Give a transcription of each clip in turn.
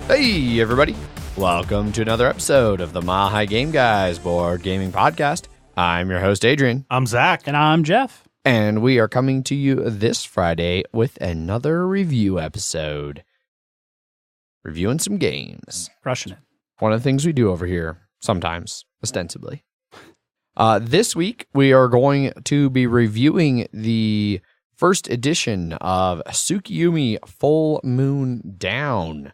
Hey, everybody. Welcome to another episode of the Mahi Game Guys board gaming podcast. I'm your host, Adrian. I'm Zach. And I'm Jeff. And we are coming to you this Friday with another review episode. Reviewing some games. Crushing it. One of the things we do over here, sometimes, ostensibly. This week, we are going to be reviewing the first edition of Tsukuyumi Full Moon Down.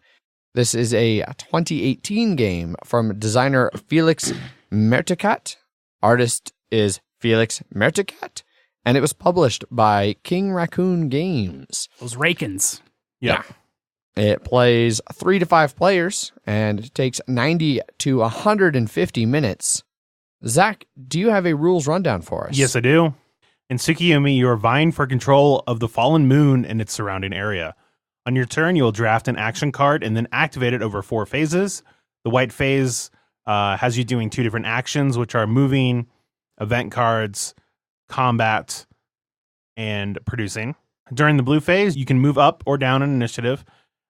This is a 2018 game from designer Felix Mertecat. Artist is Felix Mertecat. And it was published by King Raccoon Games. Those Rakens. Yeah. It plays 3 to 5 players, and it takes 90 to 150 minutes. Zach, do you have a rules rundown for us? Yes, I do. In Tsukuyumi, you are vying for control of the fallen moon and its surrounding area. On your turn, you will draft an action card and then activate it over 4 phases. The white phase has you doing 2 different actions, which are moving, event cards, combat, and producing. During the blue phase, you can move up or down an initiative,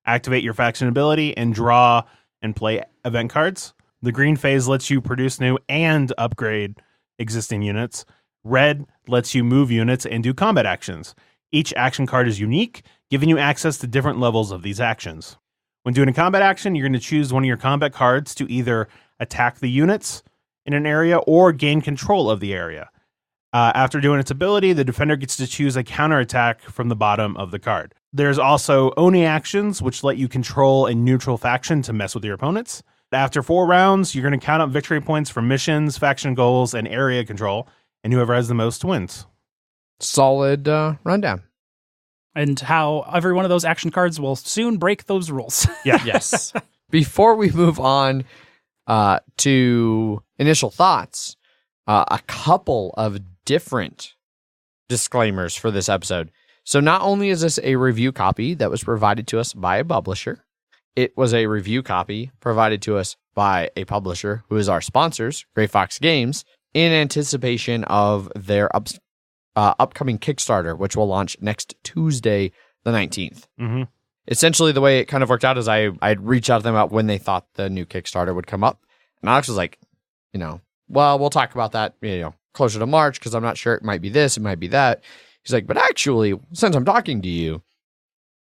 activate your faction ability, and draw and play event cards. The green phase lets you produce new and upgrade existing units. Red lets you move units and do combat actions. Each action card is unique, giving you access to different levels of these actions. When doing a combat action, you're going to choose one of your combat cards to either attack the units in an area or gain control of the area. After doing its ability, the defender gets to choose a counterattack from the bottom of the card. There's also Oni actions, which let you control a neutral faction to mess with your opponents. After 4 rounds, you're going to count up victory points for missions, faction goals, and area control, and whoever has the most wins. Solid rundown. And how every one of those action cards will soon break those rules. Yeah. Yes. Before we move on to initial thoughts, a couple of different disclaimers for this episode. So not only is this a review copy that was provided to us by a publisher, it was a review copy provided to us by a publisher who is our sponsors, Gray Fox Games, in anticipation of their upcoming Kickstarter, which will launch next Tuesday, the 19th. Mm-hmm. Essentially, the way it kind of worked out is I'd reach out to them about when they thought the new Kickstarter would come up. And Alex was like, well, we'll talk about that, closer to March, because I'm not sure. It might be this, it might be that. He's like, but actually, since I'm talking to you,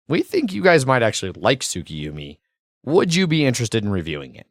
we think you guys might actually like Tsukuyumi. Would you be interested in reviewing it?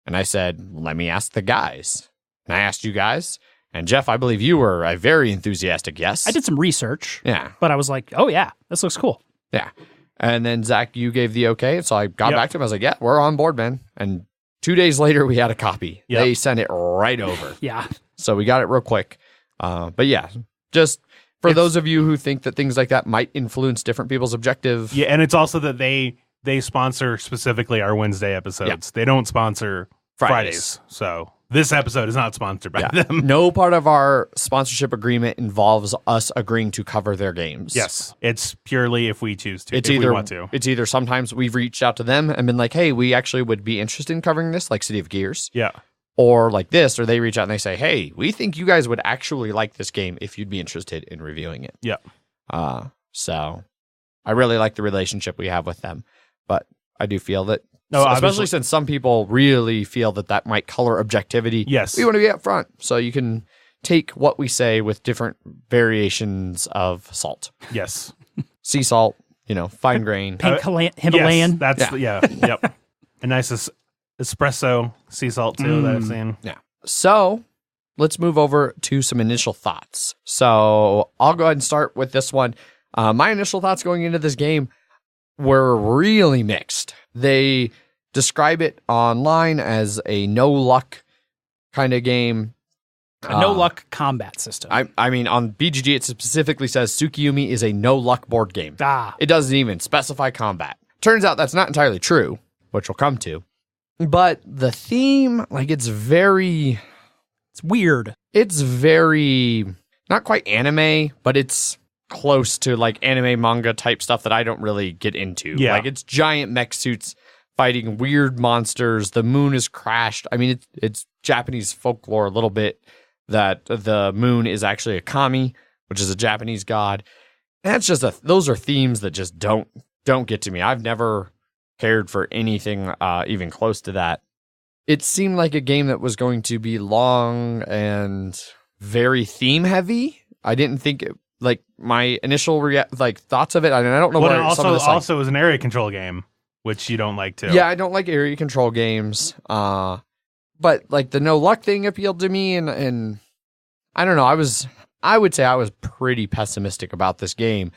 And I said, let me ask the guys. And I asked you guys. And Jeff, I believe you were a very enthusiastic yes. I did some research. Yeah. But I was like, oh yeah, this looks cool. Yeah. And then Zach, you gave the okay. And so I got back to him. I was like, yeah, we're on board, man. And 2 days later, we had a copy. Yep. They sent it right over. Yeah. So we got it real quick. But yeah, just for those of you who think that things like that might influence different people's objective. Yeah, and it's also that they sponsor specifically our Wednesday episodes. Yeah. They don't sponsor Fridays. So this episode is not sponsored by them. No part of our sponsorship agreement involves us agreeing to cover their games. Yes. It's purely if we choose to, we want to. It's either sometimes we've reached out to them and been like, hey, we actually would be interested in covering this, like City of Gears. Yeah. Or like this, or they reach out and they say, hey, we think you guys would actually like this game if you'd be interested in reviewing it. Yeah. So I really like the relationship we have with them. But I do feel that, especially since some people really feel that might color objectivity. Yes. We want to be up front. So you can take what we say with different variations of salt. Yes. Sea salt, fine grain. Pink Himalayan. Yes, yep. A nice espresso sea salt too that I've seen. Yeah. So let's move over to some initial thoughts. So I'll go ahead and start with this one. My initial thoughts going into this game were really mixed. They describe it online as a no luck kind of game. A no luck combat system. I mean, on BGG, it specifically says Tsukuyumi is a no luck board game. It doesn't even specify combat. Turns out that's not entirely true, which we'll come to. But the theme, it's weird. It's very, not quite anime, but it's close to anime manga type stuff that I don't really get into. Yeah. It's giant mech suits fighting weird monsters. The moon is crashed. I mean, it's Japanese folklore a little bit that the moon is actually a kami, which is a Japanese god. And that's just those are themes that just don't get to me. I've never cared for anything even close to that. It seemed like a game that was going to be long and very theme heavy. I didn't think it, like my initial thoughts of it. I mean, I don't know Well, where some of this, also was an area control game, which you don't like too. Yeah, I don't like area control games. But like the no luck thing appealed to me, and I don't know. I would say I was pretty pessimistic about this game,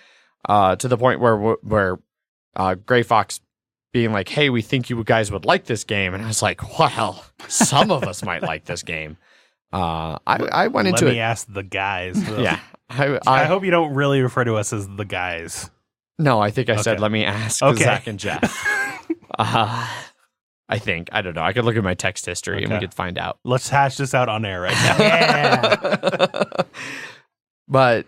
to the point where Gray Fox being like, "Hey, we think you guys would like this game," and I was like, "Well, some of us might like this game." I went into it. Let me ask the guys. Yeah, I hope you don't really refer to us as the guys. No, I think I said, Okay. let me ask Okay. Zach and Jeff. I think. I don't know. I could look at my text history and we Okay. could find out. Let's hash this out on air right now. Yeah. But,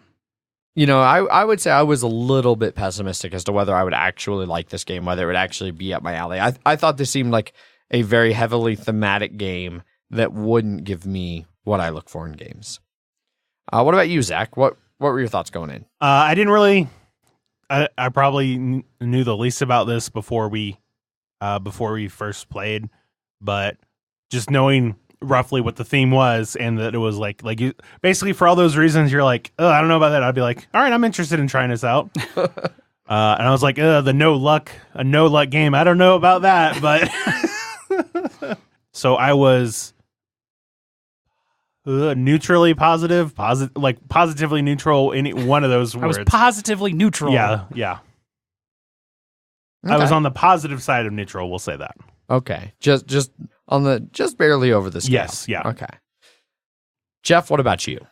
you know, I would say I was a little bit pessimistic as to whether I would actually like this game, whether it would actually be up my alley. I thought this seemed like a very heavily thematic game that wouldn't give me what I look for in games. What about you, Zach? What were your thoughts going in? I didn't really. I probably knew the least about this before we first played, but just knowing roughly what the theme was and that it was like you basically for all those reasons you're like, oh, I don't know about that. I'd be like, all right, I'm interested in trying this out. And I was like, a no luck game. I don't know about that, but so I was neutrally positive, positively neutral. Any one of those I words. was positively neutral. Yeah. I was Okay. on the positive side of neutral. We'll say that. Okay. Just barely over the scale. Yes. Yeah. Okay. Jeff, what about you?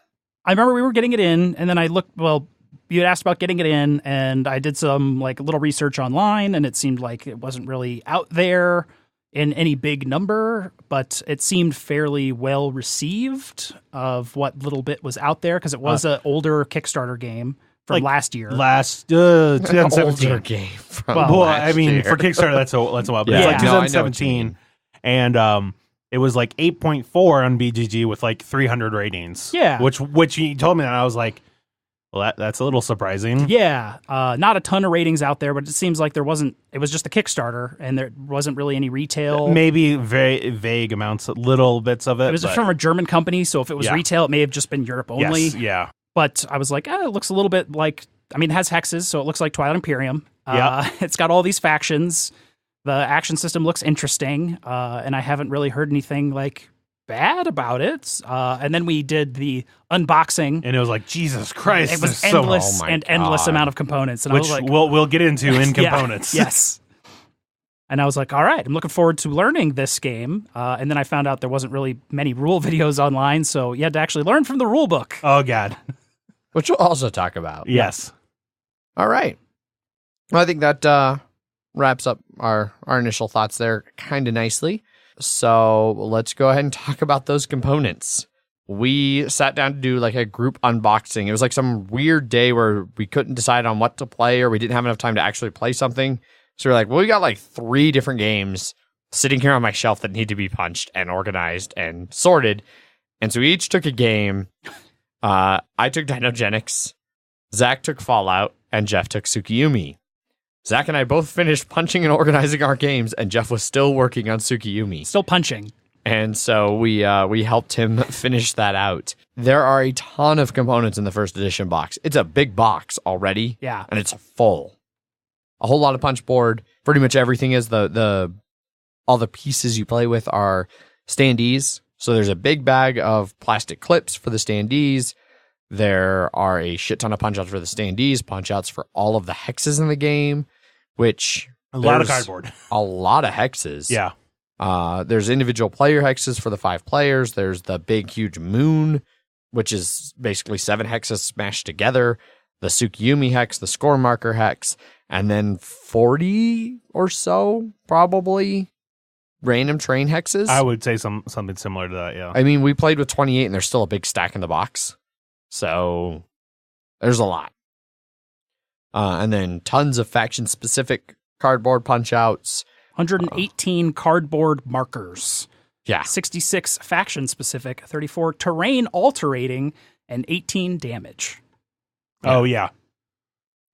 I remember we were getting it in, and then I looked. Well, you had asked about getting it in, and I did some like little research online, and it seemed like it wasn't really out there in any big number, but it seemed fairly well received of what little bit was out there because it was an older Kickstarter game from last year. 2017. Older game from Well, last I mean, year. for Kickstarter, that's a while. But Yeah. it's like No, I know what you 2017, mean. and it was like 8.4 on BGG with like 300 ratings. Yeah. which you told me that, and I was like, well, that's a little surprising. Yeah, not a ton of ratings out there, but it seems like there wasn't. It was just a Kickstarter, and there wasn't really any retail. Maybe very vague amounts, little bits of it. It was but from a German company, so if it was Yeah. retail, it may have just been Europe only. yes, yeah. But I was like, it looks a little bit like. I mean, it has hexes, so it looks like Twilight Imperium. Yeah. It's got all these factions. The action system looks interesting, and I haven't really heard anything like bad about it. And then we did the unboxing. And it was like, Jesus Christ, It was there's so endless Oh my and endless God. amount of components, and which I was like, we'll get into in Yeah, components. yes. And I was like, all right, I'm looking forward to learning this game. And then I found out there wasn't really many rule videos online, so you had to actually learn from the rule book. Oh God. Which we'll also talk about. Yes. All right. Well, I think that wraps up our initial thoughts there kind of nicely. So let's go ahead and talk about those components. We sat down to do like a group unboxing. It was like some weird day where we couldn't decide on what to play or we didn't have enough time to actually play something. So we're like, well, we got like 3 different games sitting here on my shelf that need to be punched and organized and sorted. And so we each took a game. I took Dinogenics, Zach took Fallout, and Jeff took Tsukuyumi. Zach and I both finished punching and organizing our games, and Jeff was still working on Tsukuyumi. Still punching. And so we helped him finish that out. There are a ton of components in the first edition box. It's a big box already. Yeah. And it's full. A whole lot of punch board. Pretty much everything is all the pieces you play with are standees. So there's a big bag of plastic clips for the standees. There are a shit ton of punch outs for the standees, punch outs for all of the hexes in the game, which A lot of there's cardboard. A lot of hexes. Yeah. There's individual player hexes for the 5 players. There's the big, huge moon, which is basically 7 hexes smashed together. The Tsukyumi hex, the score marker hex, and then 40 or so, probably, random train hexes. I would say something similar to that, yeah. I mean, we played with 28, and there's still a big stack in the box. So there's a lot. And then tons of faction-specific cardboard punch-outs. 118 cardboard markers. Yeah. 66 faction specific, 34 terrain alterating, and 18 damage. Oh, yeah.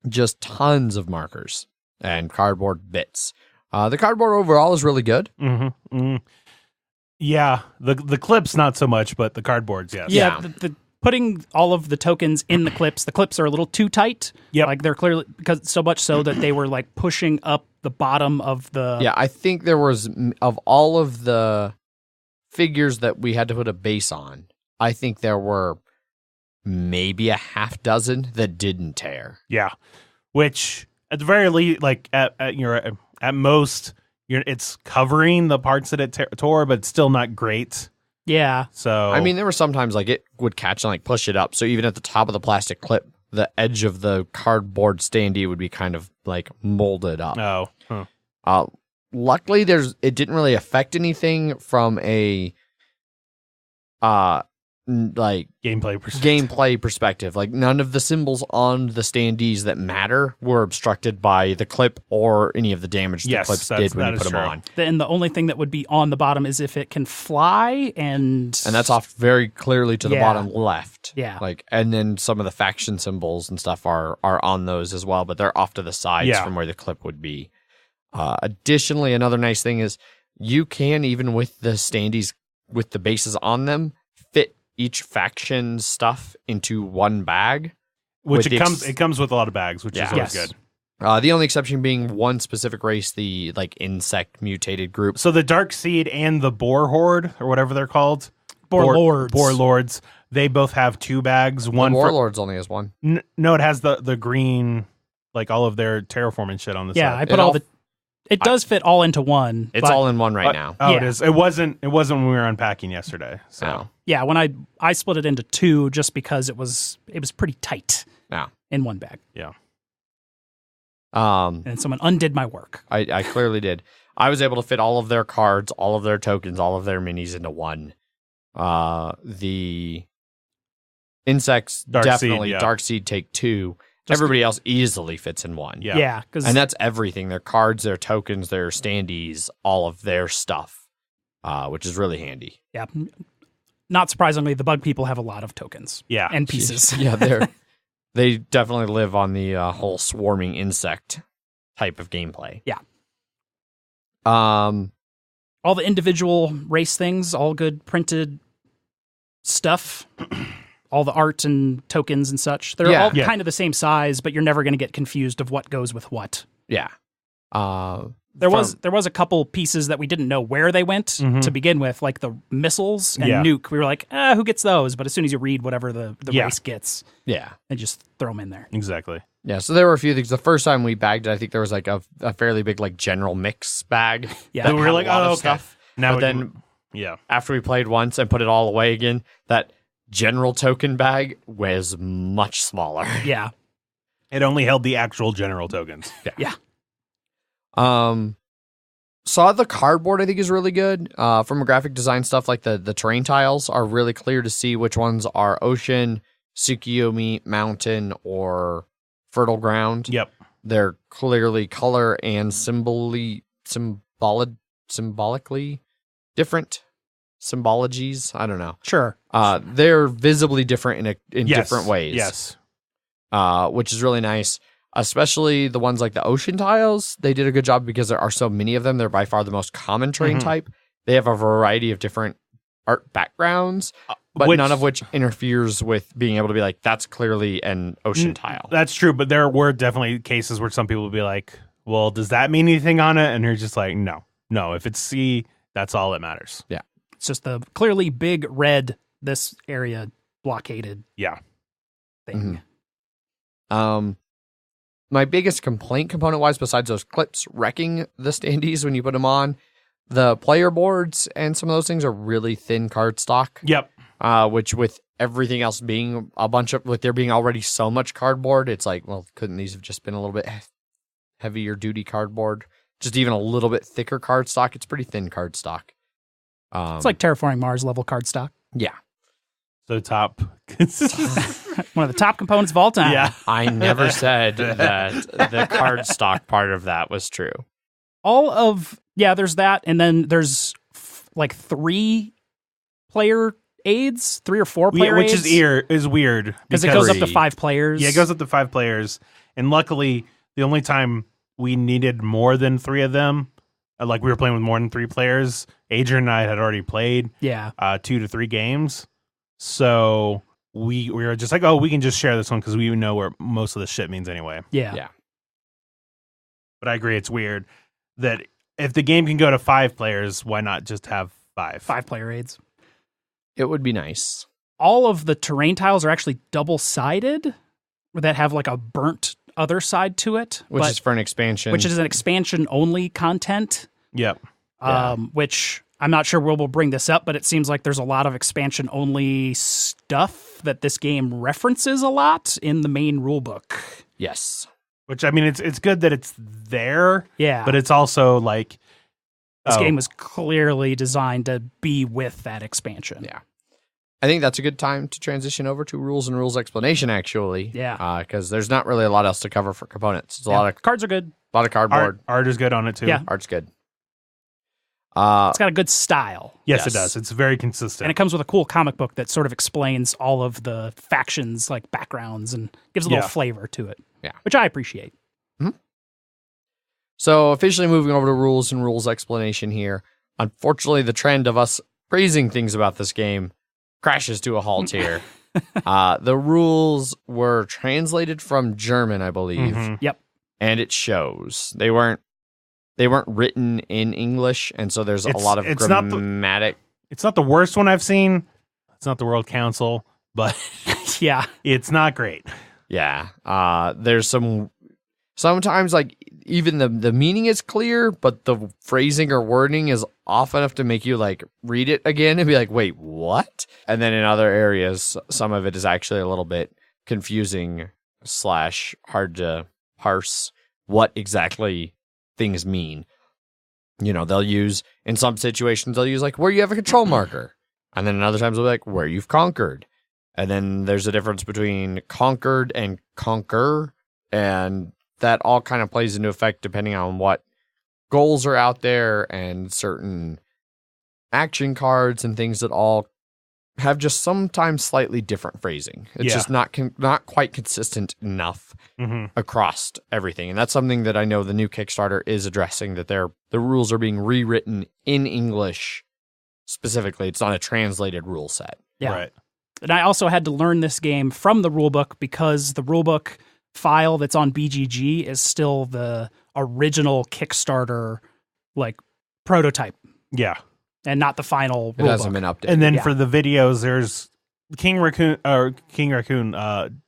Just tons of markers and cardboard bits. The cardboard overall is really good. Mm-hmm. Mm-hmm. Yeah, the clips not so much, but the cardboards, yes. Yeah, the putting all of the tokens in the clips are a little too tight. Yep. Like they're clearly, because so much so that they were like pushing up the bottom of the... Yeah, I think there was, of all of the figures that we had to put a base on, I think there were maybe a half dozen that didn't tear. Yeah, which at the very least, like at most, it's covering the parts that it tore, but it's still not great. Yeah. So I mean, there were sometimes like it would catch and like push it up. So even at the top of the plastic clip, the edge of the cardboard standee would be kind of like molded up. Oh. Huh. Luckily, it didn't really affect anything from a like gameplay perspective. Like none of the symbols on the standees that matter were obstructed by the clip or any of the damage the clips did when you put them on. Then the only thing that would be on the bottom is if it can fly, and that's off very clearly to the bottom left. Yeah. Like, and then some of the faction symbols and stuff are on those as well, but they're off to the sides from where the clip would be. Additionally, another nice thing is you can, even with the standees with the bases on them, fit each faction's stuff into one bag. Which it comes with a lot of bags, which is always good. The only exception being one specific race, the like insect mutated group. So the Dark Seed and the Boar Horde, or whatever they're called. Boar Lords. They both have 2 bags. One the Warlords only has one. No, it has the green, like all of their terraforming shit on the side. Yeah, I put it does fit all into one. It's all in one right now. Oh, it is. It wasn't when we were unpacking yesterday. So yeah, when I split it into 2 just because it was pretty tight. Yeah. In one bag. Yeah. And someone undid my work. I clearly did. I was able to fit all of their cards, all of their tokens, all of their minis into one. The insects Dark Seed take 2. Everybody else easily fits in one. Yeah. And that's everything. Their cards, their tokens, their standees, all of their stuff, which is really handy. Yeah. Not surprisingly, the bug people have a lot of tokens. Yeah. And pieces. Yeah, they definitely live on the whole swarming insect type of gameplay. Yeah. All the individual race things, all good printed stuff. All the art and tokens and such. They're all kind of the same size, but you're never going to get confused of what goes with what. Yeah. There was a couple pieces that we didn't know where they went to begin with, like the missiles and nuke. We were like, who gets those? But as soon as you read whatever the race gets, they just throw them in there. Exactly. Yeah, so there were a few things. The first time we bagged it, I think there was like a fairly big like general mix bag. Yeah. We were like, oh, okay. Stuff. Now but then after we played once and put it all away again, that general token bag was much smaller. Yeah. It only held the actual general tokens. Yeah. Saw the cardboard I think is really good. From a graphic design stuff, like the terrain tiles are really clear to see which ones are ocean, Tsukuyumi, mountain, or fertile ground. Yep. They're clearly color and symbolically different. Symbologies, I don't know. Sure. They're visibly different in different ways. Yes. Which is really nice. Especially the ones like the ocean tiles. They did a good job because there are so many of them. They're by far the most common terrain type. They have a variety of different art backgrounds, but none of which interferes with being able to be like, that's clearly an ocean tile. That's true, but there were definitely cases where some people would be like, well, does that mean anything on it? And you're just like, no. If it's sea, that's all that matters. Yeah. It's just the clearly big red, this area blockaded thing. My biggest complaint component-wise, besides those clips wrecking the standees when you put them on, the player boards and some of those things are really thin cardstock. Yep. Which with everything else being a bunch of, with there being already so much cardboard, it's like, well, couldn't these have just been a little bit heavier duty cardboard? Just even a little bit thicker cardstock. It's pretty thin cardstock. It's like Terraforming Mars level cardstock. Yeah. So top. One of the top components of all time. Yeah. I never said that the cardstock part of that was true. There's that. And then there's like 3 player aids, 3 or 4 player aids. Which is weird. Because it goes up to 5 players. Yeah, it goes up to 5 players. And luckily, the only time we needed more than 3 of them like we were playing with more than 3 players. Adrian and I had already played 2 to 3 games. So we were just like, oh, we can just share this one because we know where most of the shit means anyway. Yeah. But I agree, it's weird that if the game can go to 5 players, why not just have 5? 5-player raids. It would be nice. All of the terrain tiles are actually double-sided that have like a burnt other side to it. Which is for an expansion. Which is an expansion-only content. Yep. Which I'm not sure we'll bring this up, but it seems like there's a lot of expansion-only stuff that this game references a lot in the main rulebook. Yes. Which, I mean, it's good that it's there. Yeah. But it's also like... This game was clearly designed to be with that expansion. Yeah. I think that's a good time to transition over to rules and rules explanation, actually. Yeah. Because there's not really a lot else to cover for components. It's a lot of cards are good. A lot of cardboard. Art is good on it, too. Yeah. Art's good. It's got a good style. Yes, it does. It's very consistent. And it comes with a cool comic book that sort of explains all of the factions, like backgrounds, and gives a little flavor to it. Yeah. Which I appreciate. Mm-hmm. So officially moving over to rules and rules explanation here. Unfortunately, the trend of us praising things about this game crashes to a halt here. The rules were translated from German, I believe. Mm-hmm. Yep. And it shows. They weren't written in English, and so there's a lot of grammatic. It's not the worst one I've seen. It's not the World Council, but yeah, it's not great. Yeah. There's sometimes like even the meaning is clear, but the phrasing or wording is off enough to make you like read it again and be like, wait, what? And then in other areas, some of it is actually a little bit confusing / hard to parse what exactly things mean. You know, in some situations, they'll use like where you have a control marker. And then in other times they'll be like where you've conquered. And then there's a difference between conquered and conquer. And that all kind of plays into effect depending on what goals are out there and certain action cards and things that all have just sometimes slightly different phrasing. It's just not quite consistent enough across everything. And that's something that I know the new Kickstarter is addressing, that the rules are being rewritten in English specifically. It's not a translated rule set. Yeah. Right. And I also had to learn this game from the rulebook because the rulebook file that's on BGG is still the original Kickstarter like prototype. Yeah. And not the final It rulebook. hasn't been updated. And then for the videos, there's King Raccoon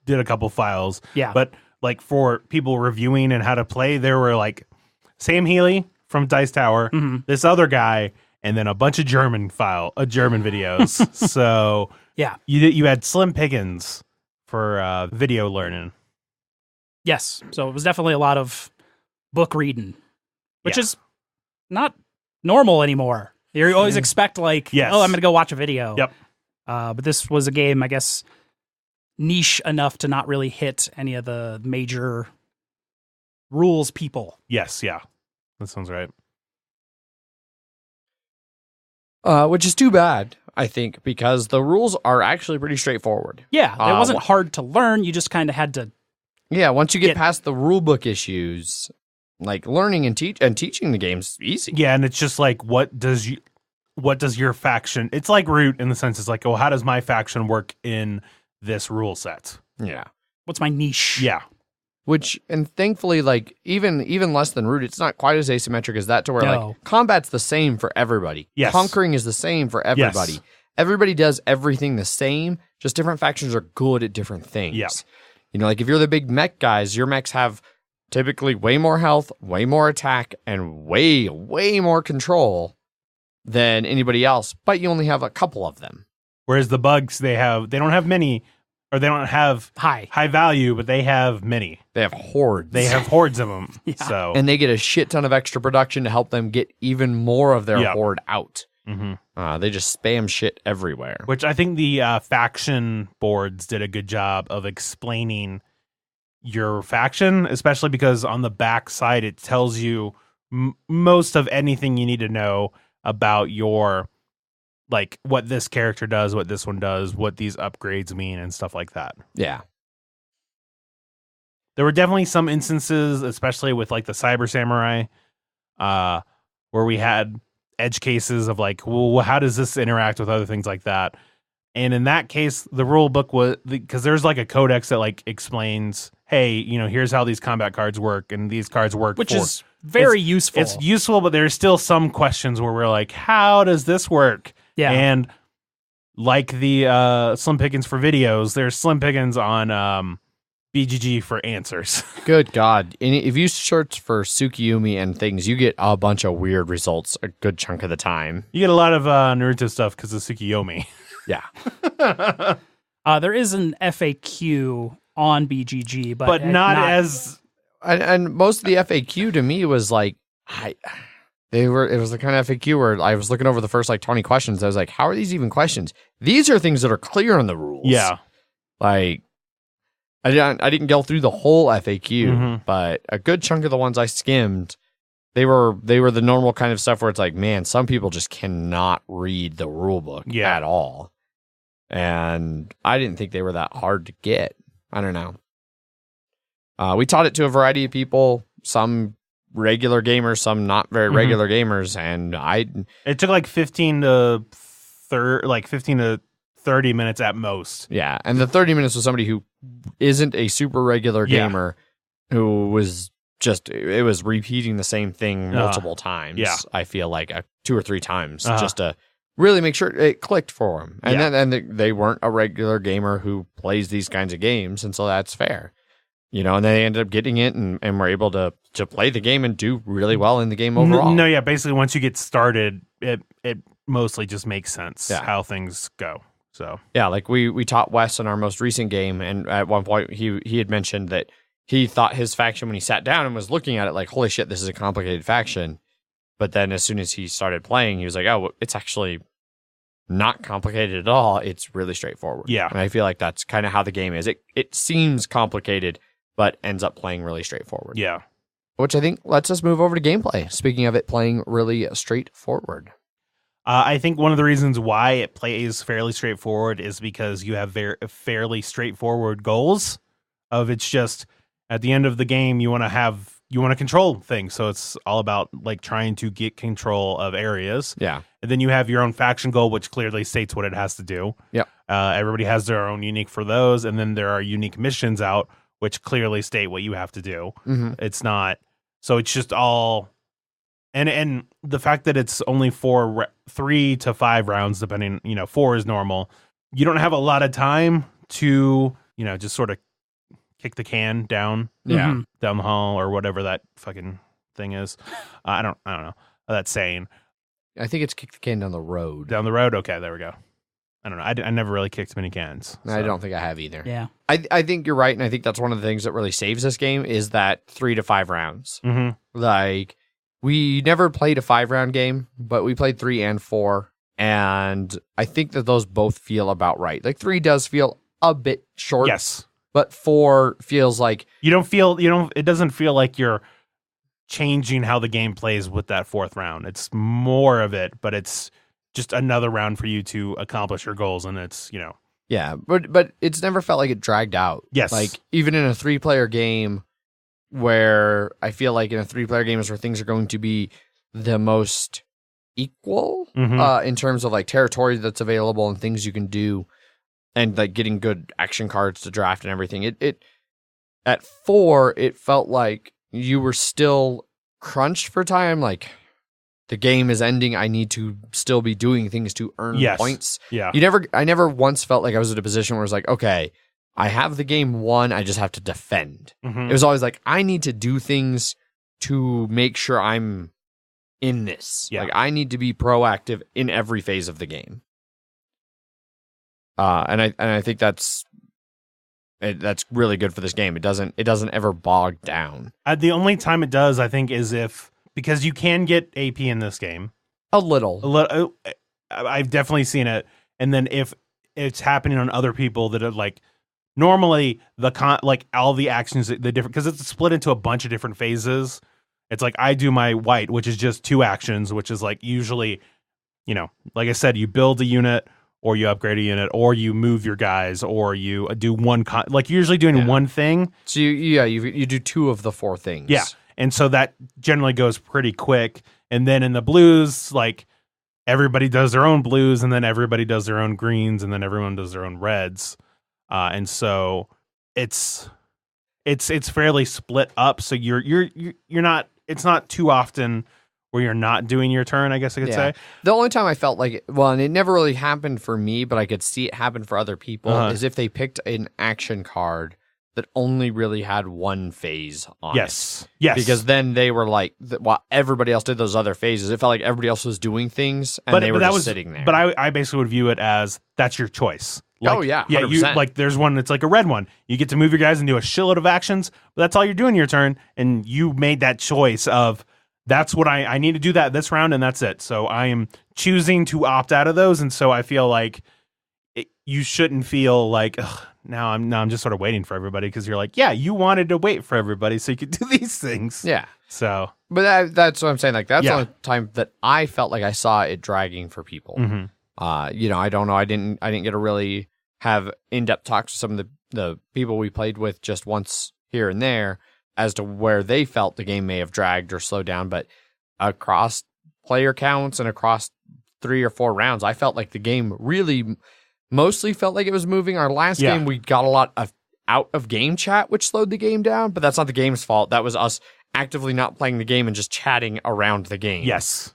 did a couple files. Yeah. But like for people reviewing and how to play, there were like Sam Healy from Dice Tower, this other guy, and then a bunch of German videos. So yeah, you had slim pickings for video learning. Yes. So it was definitely a lot of book reading, which is not normal anymore. You always expect like, I'm going to go watch a video. Yep. But this was a game, I guess, niche enough to not really hit any of the major rules people. Yes. Yeah. That sounds right. Which is too bad, I think, because the rules are actually pretty straightforward. Yeah. It wasn't hard to learn. You just kind of had to. Yeah. Once you get past the rulebook issues, like learning and teaching the game's easy. Yeah, and it's just like what does your faction? It's like Root in the sense it's like, oh, how does my faction work in this rule set? Yeah. What's my niche? Yeah. Which, and thankfully, like even less than Root, it's not quite as asymmetric as that, to where like combat's the same for everybody. Yes. Conquering is the same for everybody. Yes. Everybody does everything the same. Just different factions are good at different things. Yeah. You know, like if you're the big mech guys, your mechs have typically way more health, way more attack, and way, way more control than anybody else, but you only have a couple of them. Whereas the bugs, they don't have many, or they don't have high value, but they have many. They have hordes. They have hordes of them. Yeah. So and they get a shit ton of extra production to help them get even more of their horde out. They just spam shit everywhere. Which I think the faction boards did a good job of explaining your faction, especially because on the back side it tells you most of anything you need to know about your, like what this character does, what this one does, what these upgrades mean, and stuff like that. Yeah. There were definitely some instances, especially with like the Cyber Samurai, where we had edge cases of like, well, how does this interact with other things like that? And in that case, the rule book was, because there's like a codex that like explains, hey, you know, here's how these combat cards work, and these cards work, which is very useful. It's useful, but there's still some questions where we're like, how does this work? Yeah. And like the Slim Pickens for videos, there's Slim Pickens on BGG for answers. Good God. And if you search for Tsukuyumi and things, you get a bunch of weird results a good chunk of the time. You get a lot of Naruto stuff because of Tsukuyumi. Yeah. There is an FAQ on BGG, but not as... And most of the FAQ to me was like, it was the kind of FAQ where I was looking over the first like 20 questions. I was like, how are these even questions? These are things that are clear in the rules. Yeah. Like, I didn't go through the whole FAQ, but a good chunk of the ones I skimmed, they were the normal kind of stuff where it's like, man, some people just cannot read the rule book at all. And I didn't think they were that hard to get. I don't know. We taught it to a variety of people, some regular gamers, some not very regular gamers, and it took like 15 to 30 minutes at most. Yeah, and the 30 minutes was somebody who isn't a super regular gamer who was just, it was repeating the same thing multiple times. Yeah. I feel like 2 or 3 times just to really make sure it clicked for them. And then they weren't a regular gamer who plays these kinds of games, and so that's fair. You know, and they ended up getting it and were able to play the game and do really well in the game overall. No, basically once you get started, it mostly just makes sense how things go. So yeah, like we taught Wes in our most recent game, and at one point he had mentioned that he thought his faction, when he sat down and was looking at it, like, holy shit, this is a complicated faction. But then as soon as he started playing, he was like, oh, it's actually not complicated at all. It's really straightforward. Yeah. And I feel like that's kind of how the game is. It seems complicated, but ends up playing really straightforward. Yeah. Which I think lets us move over to gameplay. Speaking of it playing really straightforward. I think one of the reasons why it plays fairly straightforward is because you have fairly straightforward goals. It's just at the end of the game, you want to control things. So it's all about like trying to get control of areas. Yeah. And then you have your own faction goal, which clearly states what it has to do. Yep. Everybody has their own unique for those. And then there are unique missions out, which clearly state what you have to do. It's not, so it's just all, and the fact that it's only 3 to 5 rounds, depending, 4 is normal. You don't have a lot of time to, just sort of kick the can down, down the hall or whatever that fucking thing is. I don't know that saying. I think it's kick the can down the road. Down the road. Okay, there we go. I don't know. I never really kicked many cans. So. I don't think I have either. Yeah. I think you're right, and I think that's one of the things that really saves this game is that 3 to 5 rounds. Like, we never played a 5-round game, but we played 3 and 4, and I think that those both feel about right. Like, 3 does feel a bit short. Yes. But 4 feels like... it doesn't feel like you're changing how the game plays with that 4th round. It's more of it, but it's just another round for you to accomplish your goals, and it's, Yeah, but it's never felt like it dragged out. Yes. Like, even in a 3-player game where I feel like in a 3-player game is where things are going to be the most equal in terms of, like, territory that's available and things you can do and, like, getting good action cards to draft and everything. It at 4, it felt like you were still crunched for time, like... The game is ending. I need to still be doing things to earn points. Yeah. I never once felt like I was in a position where it's like, okay, I have the game won. I just have to defend. It was always like, I need to do things to make sure I'm in this. Yeah. Like, I need to be proactive in every phase of the game. And I think that's really good for this game. It doesn't ever bog down. The only time it does, I think, is because you can get AP in this game. A little. I've definitely seen it. And then if it's happening on other people that are like, normally like all the actions, the different, because it's split into a bunch of different phases. It's like I do my white, which is just 2 actions, which is like usually, like I said, you build a unit or you upgrade a unit or you move your guys or you do one, like you're usually doing one thing. So you do 2 of the 4 things. Yeah. And so that generally goes pretty quick. And then in the blues, like everybody does their own blues, and then everybody does their own greens, and then everyone does their own reds. And so it's fairly split up. So you're not, it's not too often where you're not doing your turn, I guess I could say. The only time I felt like, and it never really happened for me, but I could see it happen for other people, is if they picked an action card that only really had one phase on it. Yes. Because then they were like, while everybody else did those other phases, it felt like everybody else was doing things, and they were just sitting there. But I basically would view it as that's your choice. Like, 100%. Yeah, you, like there's one that's like a red one. You get to move your guys and do a shitload of actions, but that's all you're doing your turn, and you made that choice of that's what I need to do that this round, and that's it. So I am choosing to opt out of those, and so I feel like you shouldn't feel like now I'm just sort of waiting for everybody, because you're like, yeah, you wanted to wait for everybody so you could do these things. Yeah. So, but that's what I'm saying. Like that's the only time that I felt like I saw it dragging for people. Mm-hmm. I don't know. I didn't get to really have in-depth talks with some of the people we played with just once here and there as to where they felt the game may have dragged or slowed down. But across player counts and across 3 or 4 rounds, I felt like the game really mostly felt like it was moving. Our last game, we got a lot of out of game chat, which slowed the game down, but that's not the game's fault. That was us actively not playing the game and just chatting around the game. Yes.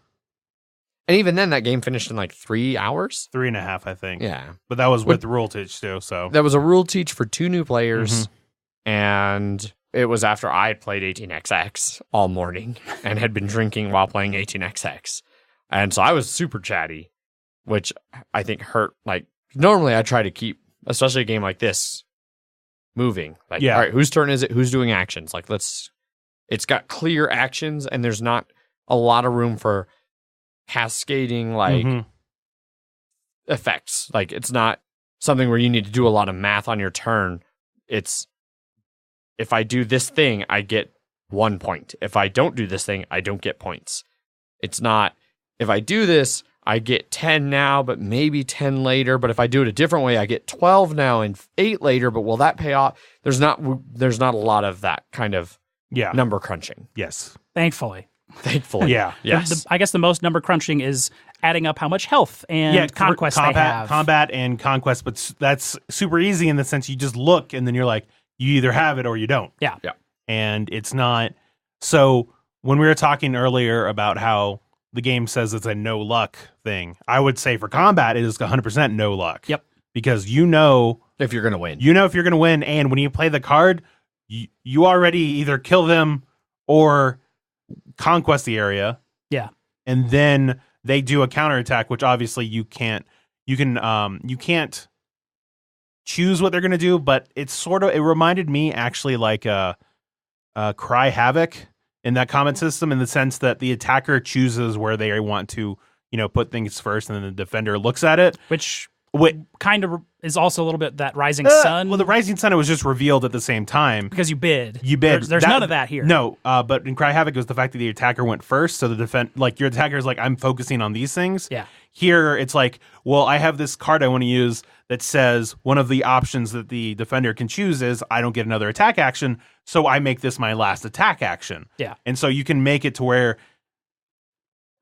And even then, that game finished in like 3 hours. 3.5, I think. Yeah. But that was with the rule teach too. So that was a rule teach for 2 new players. And it was after I had played 18xx all morning and had been drinking while playing 18xx. And so I was super chatty, which I think hurt. Like, normally I try to keep, especially a game like this, moving. Like, all right, whose turn is it? Who's doing actions? Like, it's got clear actions, and there's not a lot of room for cascading, like, effects. Like, it's not something where you need to do a lot of math on your turn. It's, if I do this thing, I get 1 point. If I don't do this thing, I don't get points. It's not, if I do this, I get 10 now, but maybe 10 later. But if I do it a different way, I get 12 now and 8 later. But will that pay off? There's not a lot of that kind of number crunching. Yes. Thankfully. Yeah. Yes. I guess the most number crunching is adding up how much health and conquest they have. Combat and conquest, but that's super easy in the sense you just look and then you're like, you either have it or you don't. Yeah. And it's not. So when we were talking earlier about how the game says it's a no luck thing, I would say for combat, it is 100% no luck. Yep. Because you know if you're going to win. You know if you're going to win. And when you play the card, you already either kill them or conquest the area. Yeah. And then they do a counterattack, which obviously you can't choose what they're going to do, but it reminded me actually like Cry Havoc in that combat system, in the sense that the attacker chooses where they want to, put things first, and then the defender looks at it. Which kind of is also a little bit that Rising Sun. Well, the Rising Sun, it was just revealed at the same time. Because you bid. There's none of that here. No, but in Cry Havoc, it was the fact that the attacker went first, so your attacker is like, I'm focusing on these things. Yeah. Here, it's like, well, I have this card I want to use that says one of the options that the defender can choose is I don't get another attack action, so I make this my last attack action. Yeah. And so you can make it to where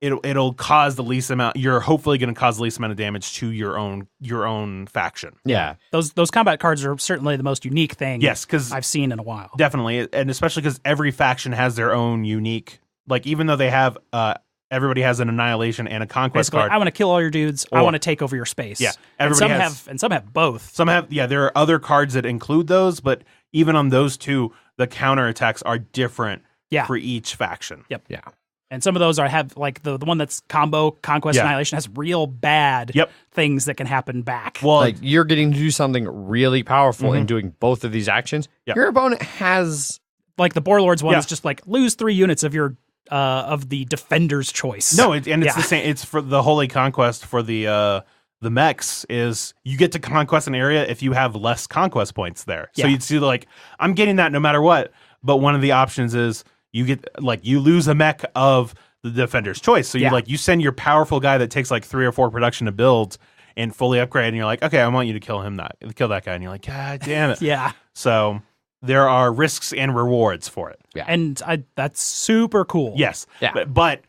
it'll cause the least amount. You're hopefully going to cause the least amount of damage to your own faction. Yeah. Those combat cards are certainly the most unique thing. Yes, because I've seen in a while. Definitely, and especially because every faction has their own unique. Like, even though they have everybody has an annihilation and a conquest Basically, card. I want to kill all your dudes. I want to take over your space. Yeah, everybody some have both. Some have. Yeah, there are other cards that include those, but even on those two, the counterattacks are different. For each faction. Yep. Yeah. And some of those have like the one that's combo conquest annihilation has real bad things that can happen back. Well, like you're getting to do something really powerful in doing both of these actions. Yep. Your opponent has like the Borelords one is just like lose 3 units of your of the defender's choice. No, it's the same. It's for the Holy Conquest for the mechs is you get to conquest an area if you have less conquest points there. So you'd see like I'm getting that no matter what. But one of the options is you get like you lose a mech of the defender's choice. So you send your powerful guy that takes like 3 or 4 production to build and fully upgrade, and you're like, okay, I want you to kill that guy, and you're like, God damn it. Yeah. So there are risks and rewards for it. Yeah. And that's super cool. Yes. Yeah. But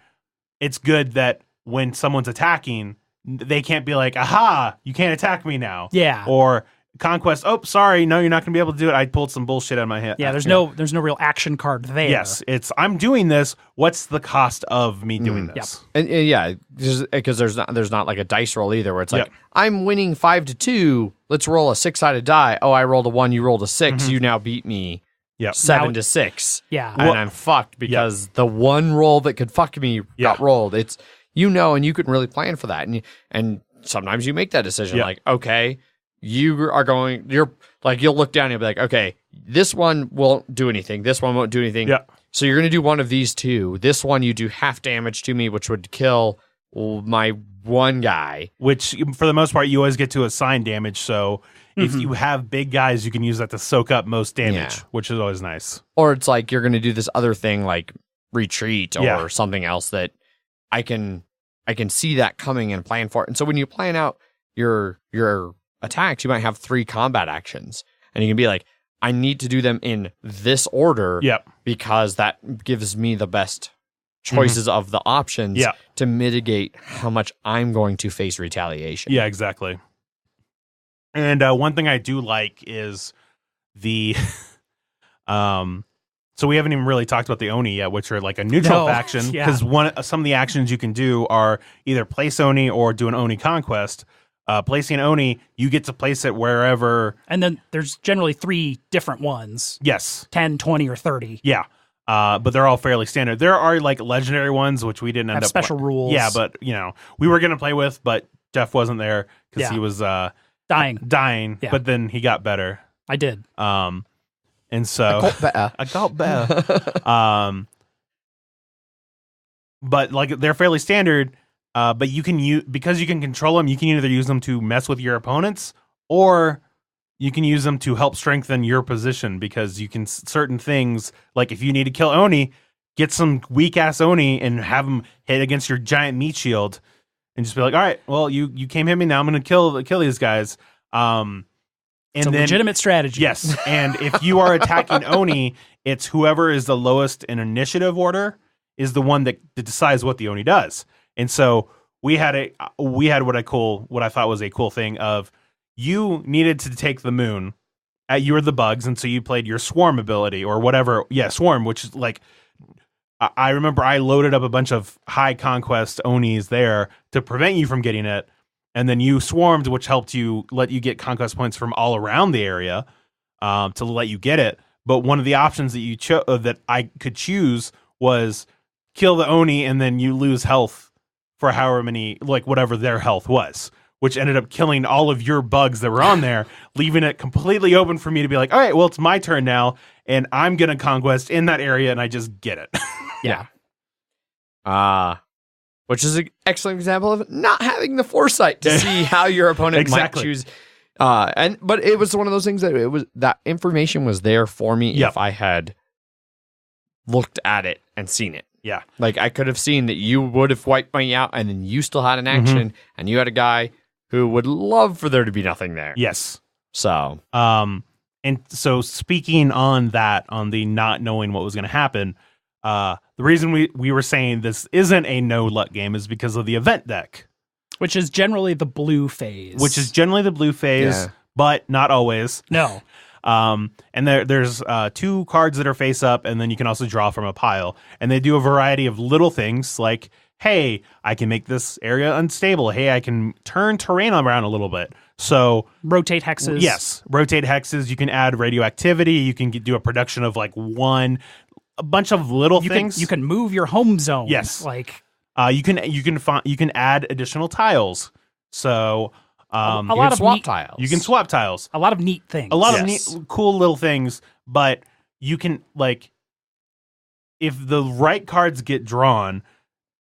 it's good that when someone's attacking, they can't be like, aha, you can't attack me now. Yeah. Or conquest, oh, sorry, no, you're not going to be able to do it. I pulled some bullshit out of my head. Yeah, there's no real action card there. Yes, it's, I'm doing this. What's the cost of me doing this? And yeah, because there's not like a dice roll either, where it's like, I'm winning 5-2. Let's roll a 6-sided die. Oh, I rolled a 1. You rolled a 6. You now beat me. 7-6. Yeah. And I'm fucked because the one roll that could fuck me got rolled. It's, and you can really plan for that. And sometimes you make that decision like, okay, you're like, you'll look down and you'll be like, okay, this one won't do anything. This one won't do anything. Yeah. So you're going to do one of these two. This one, you do half damage to me, which would kill my one guy. Which, for the most part, you always get to assign damage. So if you have big guys, you can use that to soak up most damage, which is always nice. Or it's like you're going to do this other thing like retreat or something else that I can see that coming and plan for it. And so when you plan out your attacks, you might have 3 combat actions. And you can be like, I need to do them in this order because that gives me the best choices of the options to mitigate how much I'm going to face retaliation. Yeah, exactly. And one thing I do like is the so we haven't even really talked about the Oni yet, which are like a neutral faction, because some of the actions you can do are either place Oni or do an Oni conquest. Placing Oni, you get to place it wherever. And then there's generally 3 different ones. Yes. 10, 20, or 30. Yeah. But they're all fairly standard. There are like legendary ones, which we didn't end up special rules. Yeah, but we were going to play with, but Jeff wasn't there because he was dying. Yeah. But then he got better. I did. And so I got better. But like they're fairly standard. But you can because you can control them, you can either use them to mess with your opponents, or you can use them to help strengthen your position, because you can certain things, like if you need to kill Oni, get some weak ass Oni and have them hit against your giant meat shield, and just be like, all right, well you came hit me, now I'm gonna kill these guys. It's a legitimate strategy. Yes, and if you are attacking Oni, it's whoever is the lowest in initiative order is the one that decides what the Oni does. And so we had what I thought was a cool thing of, you needed to take the moon. You were the bugs, and so you played your swarm ability or whatever. Yeah, swarm, which is like, I remember I loaded up a bunch of high conquest Onis there to prevent you from getting it. And then you swarmed, which helped let you get conquest points from all around the area to let you get it. But one of the options that you that I could choose was kill the Oni, and then you lose health for however many, like whatever their health was, which ended up killing all of your bugs that were on there, leaving it completely open for me to be like, all right, well, it's my turn now, and I'm going to conquest in that area, and I just get it. Yeah. Which is an excellent example of not having the foresight to see how your opponent might choose. But it was one of those things that information was there for me if I had looked at it and seen it. Yeah. Like I could have seen that you would have wiped me out, and then you still had an action, and you had a guy who would love for there to be nothing there. Yes. So, and so speaking on the not knowing what was going to happen, the reason we were saying this isn't a no luck game is because of the event deck, which is generally the blue phase. But not always. No. And there's 2 cards that are face up, and then you can also draw from a pile. And they do a variety of little things like, hey, I can make this area unstable. Hey, I can turn terrain around a little bit. So rotate hexes. Yes, rotate hexes. You can add radioactivity. You can do a production of like a bunch of little things. You can move your home zone. Yes, like you can add additional tiles. So. A lot of swap tiles. You can swap tiles. A lot of neat things. A lot of neat, cool little things. But you can, like, if the right cards get drawn,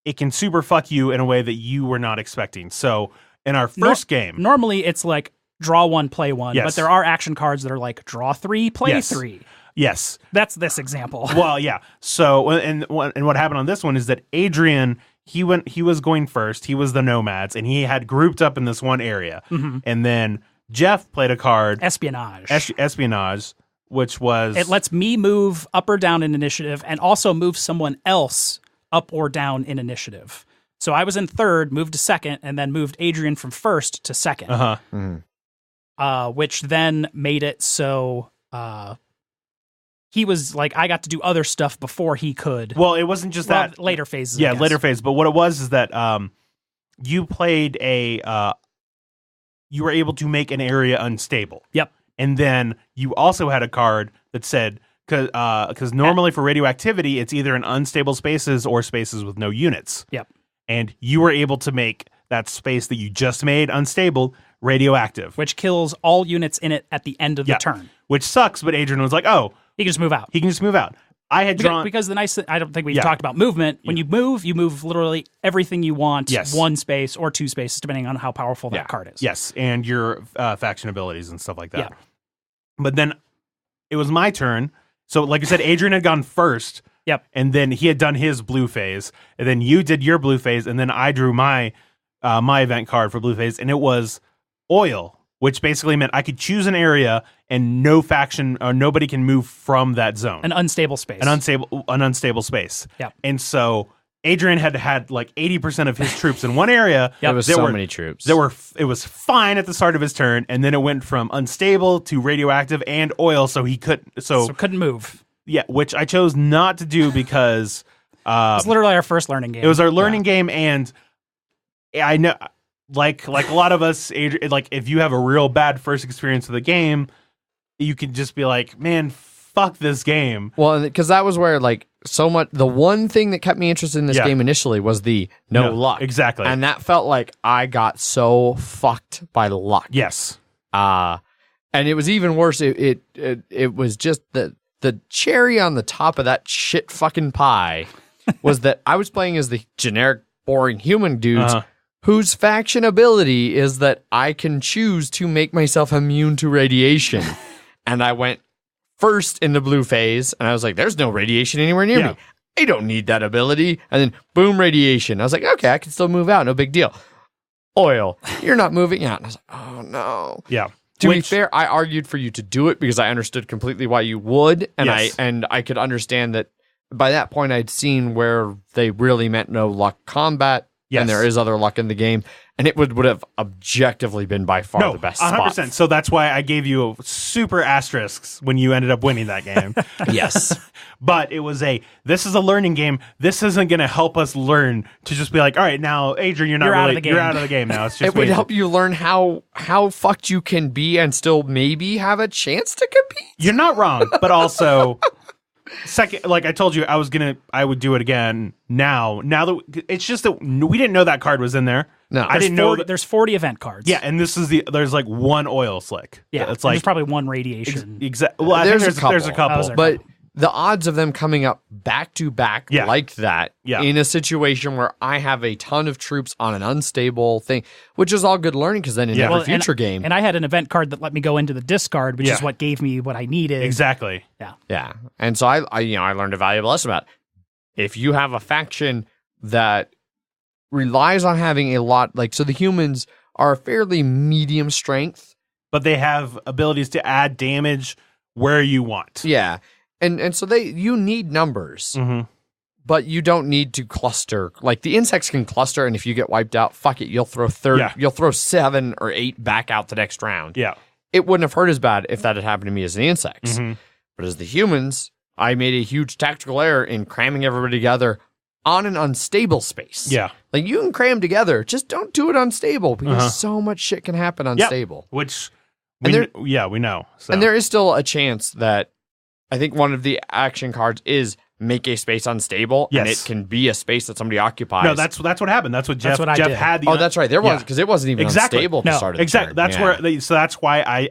it can super fuck you in a way that you were not expecting. So in our first game, normally it's like draw 1, play 1. Yes. But there are action cards that are like draw 3, play 3. Yes. That's this example. Well, yeah. So and what happened on this one is that Adrian, he was going first. He was the nomads, and he had grouped up in this one area. And then Jeff played a card, espionage, which was, it lets me move up or down in initiative, and also move someone else up or down in initiative. So I was in third, moved to second, and then moved Adrian from first to second. Which then made it so he was like, I got to do other stuff before he could. Well, it wasn't just that. Later phases. Yeah, later phase. But what it was is that you played you were able to make an area unstable. Yep. And then you also had a card that said, because normally for radioactivity, it's either in unstable spaces or spaces with no units. Yep. And you were able to make that space that you just made unstable radioactive. Which kills all units in it at the end of the turn. Which sucks, but Adrian was like, oh. He can just move out. He can just move out. I had drawn... Because the nice thing, I don't think we've talked about movement. When you move literally everything you want, one space or two spaces, depending on how powerful that card is. Yes, and your faction abilities and stuff like that. Yeah. But then it was my turn. So like I said, Adrian had gone first. Yep. And then he had done his blue phase. And then you did your blue phase. And then I drew my event card for blue phase. And it was oil, which basically meant I could choose an area and no faction or nobody can move from that zone. An unstable space. An unstable space. Yep. And so Adrian had like 80% of his troops in one area. There was so many troops. It was fine at the start of his turn, and then it went from unstable to radioactive and oil, so he couldn't. So couldn't move. Yeah, which I chose not to do because it was literally our first learning game. It was our learning game, and I know, like a lot of us, like if you have a real bad first experience with a game, you can just be like, man, fuck this game. Well, because that was where like so much. The one thing that kept me interested in this game initially was the no luck. Exactly, and that felt like I got so fucked by luck. Yes, and it was even worse. It was just the cherry on the top of that shit fucking pie was that I was playing as the generic boring human dudes whose faction ability is that I can choose to make myself immune to radiation. And I went first in the blue phase, and I was like, there's no radiation anywhere near me. I don't need that ability. And then, boom, radiation. I was like, okay, I can still move out. No big deal. Oil, you're not moving out. And I was like, oh, no. Yeah. To be fair, I argued for you to do it because I understood completely why you would. And I could understand that by that point, I'd seen where they really meant no luck combat. Yes. And there is other luck in the game. And it would have objectively been by far the best 100%. Spot. So that's why I gave you a super asterisks when you ended up winning that game. Yes. But it was this is a learning game. This isn't going to help us learn to just be like, all right, now, Adrian, you're out of the game now. It's just it would help you learn how fucked you can be and still maybe have a chance to compete. You're not wrong, but also... Second, like I told you, I would do it again now. Now that it's just that we didn't know that card was in there. No, I didn't know there's 40 event cards. Yeah, and there's like one oil slick. Yeah, it's like there's probably one radiation. Exactly. Well, I think there's a couple, but the odds of them coming up back to back like that in a situation where I have a ton of troops on an unstable thing, which is all good learning because then in every future game. And I had an event card that let me go into the discard, which is what gave me what I needed. Exactly. Yeah. Yeah. And so I learned a valuable lesson about if you have a faction that relies on having a lot, like, so the humans are fairly medium strength, but they have abilities to add damage where you want. Yeah. And so you need numbers, but you don't need to cluster. Like the insects can cluster, and if you get wiped out, fuck it, you'll throw you'll throw 7 or 8 back out the next round. Yeah, it wouldn't have hurt as bad if that had happened to me as the insects. But as the humans, I made a huge tactical error in cramming everybody together on an unstable space. Yeah, like you can cram together, just don't do it unstable because so much shit can happen unstable. Which we know. So. And there is still a chance that. I think one of the action cards is make a space unstable, and it can be a space that somebody occupies. No, that's what happened. That's what Jeff had. That's right. There was because it wasn't even unstable to start. Exactly. That's where. So that's why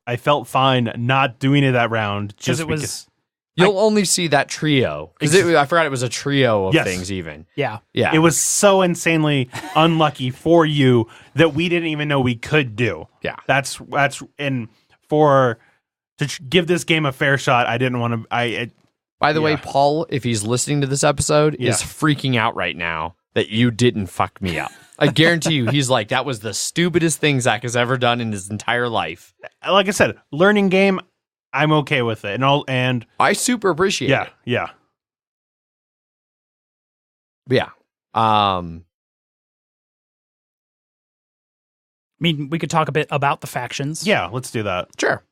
I felt fine not doing it that round just because. You'll only see that trio because I forgot it was a trio of things. Even yeah. It was so insanely unlucky for you that we didn't even know we could do. Yeah, that's and for. To give this game a fair shot, I didn't want to. By the way, Paul, if he's listening to this episode, is freaking out right now that you didn't fuck me up. I guarantee you, he's like, that was the stupidest thing Zach has ever done in his entire life. Like I said, learning game, I'm okay with it, and I super appreciate it. Yeah. Yeah. mean, we could talk a bit about the factions. Yeah, let's do that. Sure.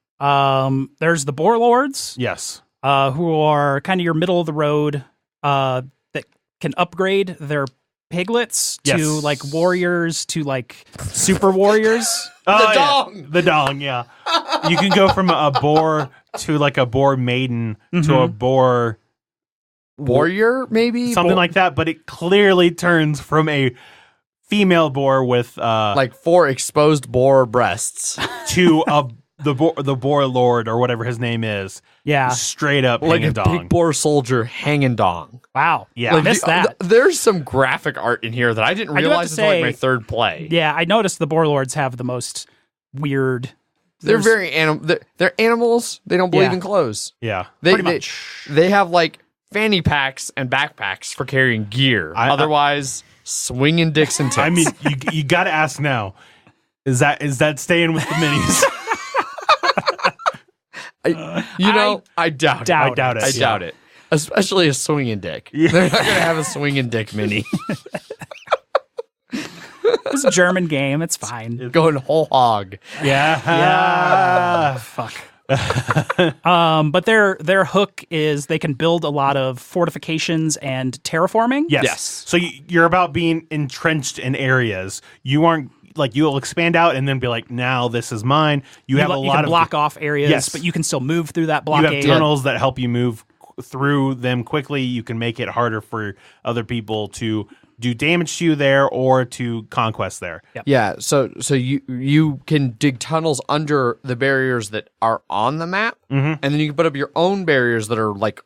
There's the Boar Lords, Yes. who are kind of your middle of the road, that can upgrade their piglets to Yes. like warriors to like super warriors. Oh, dong! The dong, yeah. You can go from a boar to like a boar maiden to a boar Warrior, maybe? something like that, but it clearly turns from a female boar with Like 4 exposed boar breasts. to the boar lord or whatever his name is. Yeah. Straight up Like a hanging dong. big boar soldier hanging dong. Wow. Yeah. I missed that. There's some graphic art in here that I didn't I do have realize to until like say- my third play. Yeah, I noticed the Boar Lords have the most weird. They're there's- very they're animals. They don't believe Yeah. in clothes. Yeah. Pretty much. They have like fanny packs and backpacks for carrying gear. Otherwise, swinging dicks and tits. I mean, you got to ask now. Is that staying with the minis? I doubt it. I doubt it. I doubt it. Especially a swinging dick. Yeah. They're not going to have a swinging dick mini. It's a German game. It's fine. Going whole hog. Yeah. Yeah. Fuck. But their hook is they can build a lot of fortifications and terraforming. Yes. Yes. So you're about being entrenched in areas. You aren't like you'll expand out and then be like, now this is mine. You have a You lot can of block off areas, Yes. but you can still move through that you blockade. have tunnels that help you move through them quickly. You can make it harder for other people to do damage to you there or to conquest there. Yep. Yeah, so you can dig tunnels under the barriers that are on the map, Mm-hmm. and then you can put up your own barriers that are like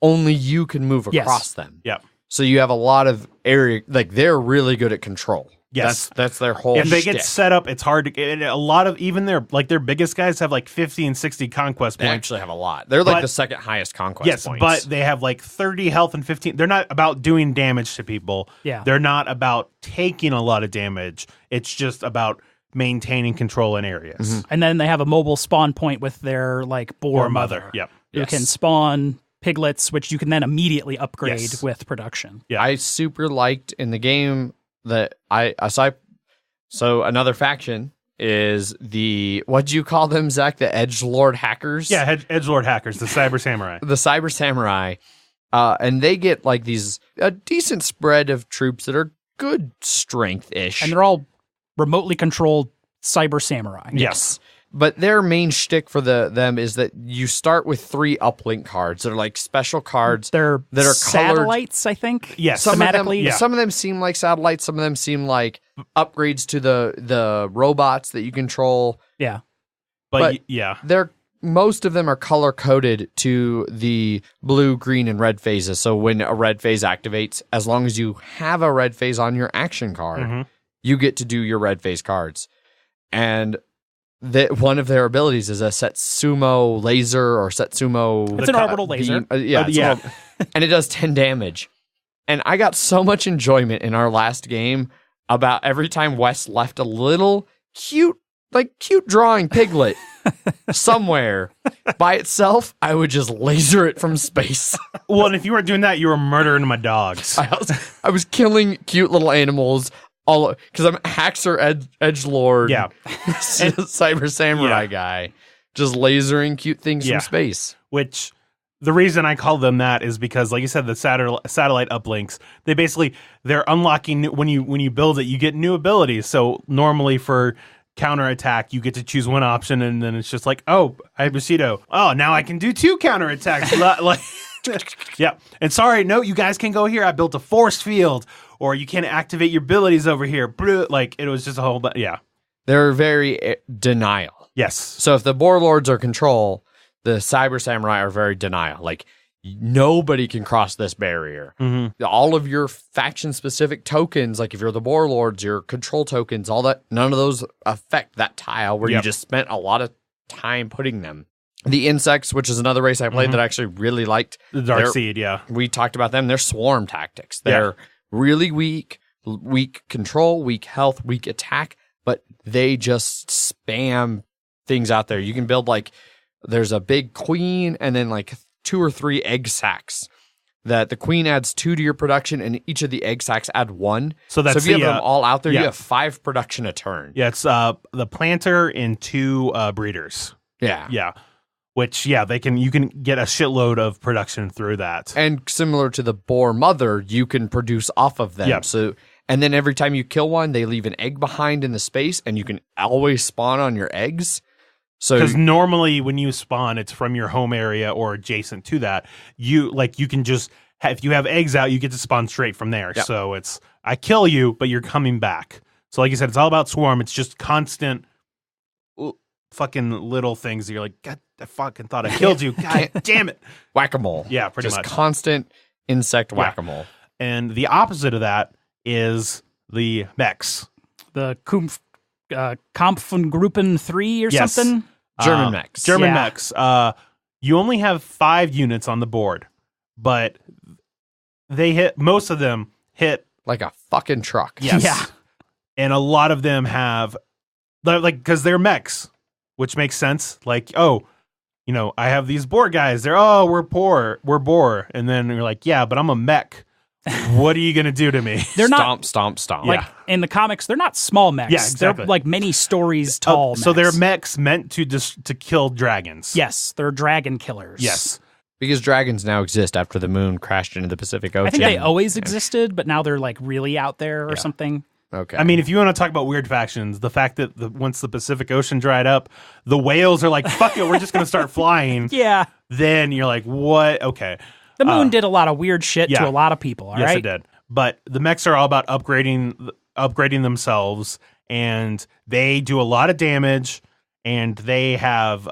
only you can move Yes. across them. Yeah. So you have a lot of area, like they're really good at control. Yes. That's their whole If they get shtick. set up, it's hard to get. A lot of even their biggest guys have like 50 and 60 conquest They points. actually have a lot. They're like But- the second highest conquest Yes, points. but they have like 30 health and 15. They're not about doing damage to people. Yeah. They're not about taking a lot of damage. It's just about maintaining control in areas. And then they have a mobile spawn point with their like boar Or mother. Yep. who Yes. can spawn piglets, which you can then immediately upgrade Yes. with production. Yeah. I super liked in the game that so another faction is the, what'd you call them, Zach? The edgelord hackers? Yeah, edgelord hackers, the cyber samurai. The cyber samurai. And they get like a decent spread of troops that are good strength-ish. And they're all remotely controlled cyber samurai. Yes. But their main shtick for them is that you start with 3 uplink cards that are like special cards. They're That are colored- satellites, I think. Yes. Some of them, thematically. yeah. some of them seem like satellites. Some of them seem like upgrades to the robots that you control. Yeah. But yeah. Most of them are color coded to the blue, green, and red phases. So when a red phase activates, as long as you have a red phase on your action card, Mhm. you get to do your red phase cards. And one of their abilities is a Setsumo laser or Setsumo. It's an orbital laser. beam. Yeah, yeah. and it does 10 damage. And I got so much enjoyment in our last game about every time Wes left a little cute drawing piglet somewhere by itself, I would just laser it from space. Well, and if you weren't doing that, you were murdering my dogs. I was killing cute little animals all because I'm Haxer Edgelord. Yeah. Cyber Samurai Yeah. guy. Just lasering cute things Yeah. from space. Which the reason I call them that is because, like you said, the satellite uplinks, they're unlocking when you build it, you get new abilities. So normally for counterattack, you get to choose one option, and then it's just like, oh, I have Bushido. Oh, now I can do 2 counterattacks. like, yeah. And sorry, no, you guys can go here. I built a force field, or you can't activate your abilities over here. Like it was just a whole, yeah. They're very denial. Yes. So if the Boar Lords are control, the Cyber Samurai are very denial. Like nobody can cross this barrier. Mm-hmm. All of your faction specific tokens, like if you're the Boar Lords, your control tokens, all that, none of those affect that tile where you Yep. just spent a lot of time putting them. The insects, which is another race I played that I actually really liked. The Dark They're- Seed, yeah. We talked about them. They're swarm tactics. They're really weak control, weak health, weak attack, but they just spam things out there. You can build there's a big queen and then like 2 or 3 egg sacs that the queen adds 2 to your production, and each of the egg sacs add 1. So that's if you the, have them all out there, yeah. you have 5 production a turn. Yeah, it's the planter and 2 breeders. Yeah. Yeah. Which, yeah, you can get a shitload of production through that. And similar to the boar mother, you can produce off of them. Yep. So, and then every time you kill one, they leave an egg behind in the space, and you can always spawn on your eggs. So, because normally when you spawn, it's from your home area or adjacent to that. You can just if you have eggs out, you get to spawn straight from there. Yep. So it's I kill you, but you're coming back. So like you said, it's all about swarm. It's just constant fucking little things that you're like, God, I fucking thought I killed you. God damn it. Whack-a-mole. Yeah, pretty just much. constant insect whack-a-mole. And the opposite of that is the mechs. The Kampfgruppen 3 or Yes. something. German mechs. German Yeah. mechs. You only have 5 units on the board, but most of them hit. Like a fucking truck. Yes. Yeah. And a lot of them have, because they're mechs, which makes sense. Like, I have these boar guys. We're poor. We're boar. And then you're like, yeah, but I'm a mech. What are you going to do to me? They're not Stomp. like in the comics. They're not small mechs. Yeah, exactly. They're like many stories tall. So they're mechs. mechs meant to kill dragons. Yes, they're dragon killers. Yes. Because dragons now exist after the moon crashed into the Pacific Ocean. I think they always existed, but now they're like really out there or something. Okay. I mean, if you want to talk about weird factions, the fact that once the Pacific Ocean dried up, the whales are like, fuck it, we're just going to start flying. Yeah. Then you're like, what? Okay. The moon did a lot of weird shit yeah. to a lot of people, all yes, right? it did. But the mechs are all about upgrading themselves, and they do a lot of damage, and they have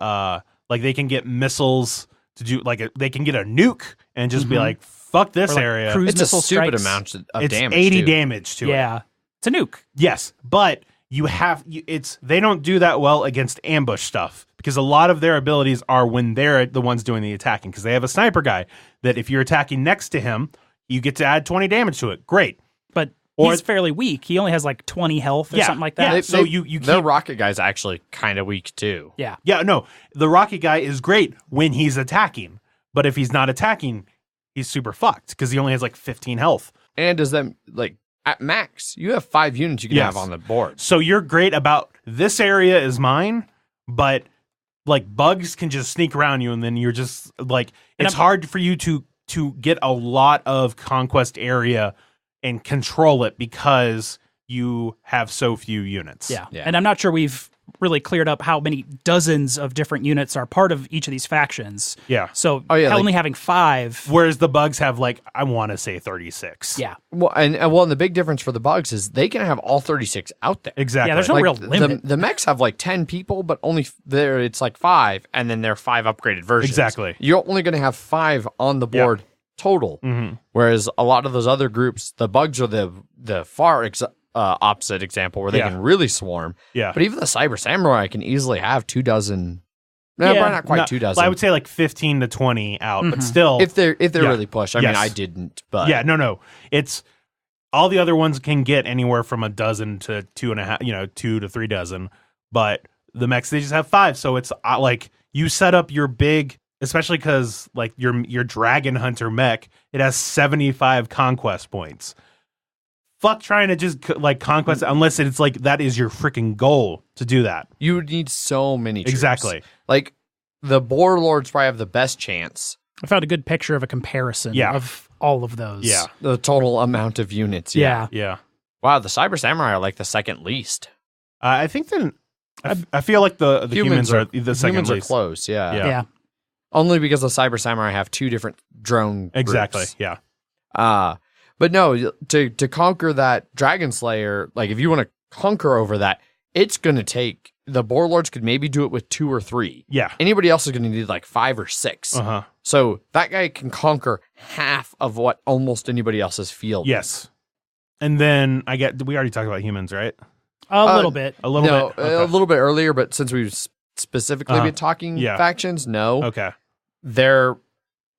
they can get missiles to do they can get a nuke and just be like, fuck this area. cruise it's a missile stupid strikes. amount of It's damage. 80 too. damage to it. Yeah. It's a nuke. Yes, but they don't do that well against ambush stuff because a lot of their abilities are when they're the ones doing the attacking because they have a sniper guy that if you're attacking next to him, you get to add 20 damage to it. Great. But Or- he's fairly weak. He only has like 20 health or Yeah, something like that. yeah. So you their keep- rocket guy's actually kind of weak too. Yeah. Yeah, no, the rocket guy is great when he's attacking, but if he's not attacking, he's super fucked because he only has like 15 health. And does them at max, you have 5 units you can Yes. have on the board. So you're great about this area is mine, but bugs can just sneak around you, and then you're just it's hard for you to get a lot of conquest area and control it because you have so few units. Yeah. Yeah. And I'm not sure we've really cleared up how many dozens of different units are part of each of these factions. Yeah. So yeah, only having 5. Whereas the bugs have I want to say 36. Yeah. Well, and the big difference for the bugs is they can have all 36 out there. Exactly. Yeah, there's no real limit. The mechs have 10 people, but only it's 5, and then they're 5 upgraded versions. Exactly. You're only going to have 5 on the board total. Mhm. Whereas a lot of those other groups, the bugs are the far opposite example where they Yeah. can really swarm. Yeah. But even the Cyber Samurai can easily have 2 dozen. No, Yeah. probably not quite 2 dozen. I would say 15 to 20 out, but Mhm. still. if they're Yeah. really pushed. I mean, Yes. I didn't, but Yeah, no. It's all the other ones can get anywhere from a dozen to 2.5, 2 to 3 dozen. But the mechs, they just have 5. So it's you set up your big, especially because your Dragon Hunter mech, it has 75 conquest points. Fuck trying to just conquest unless it's that is your freaking goal to do that. you would need so many troops. Exactly. The Boar Lords probably have the best chance. I found a good picture of a comparison of all of those. Yeah. The total amount of units. Yeah. Yeah. Wow, the Cyber Samurai are the second least. I think then I feel like the humans are the second humans least. are close. Yeah. Yeah. Yeah. Only because the Cyber Samurai have 2 different drone Exactly. groups. Yeah. But no, to conquer that Dragon Slayer, if you want to conquer over that, it's going to take the Boar Lords could maybe do it with 2 or 3. Yeah. Anybody else is going to need 5 or 6. Uh-huh. So that guy can conquer half of what almost anybody else's field. Yes. And then we already talked about humans, right? A little bit. A little No, bit. a Okay. little bit earlier, but since we've specifically Uh-huh. been talking Yeah. factions, no. Okay. They're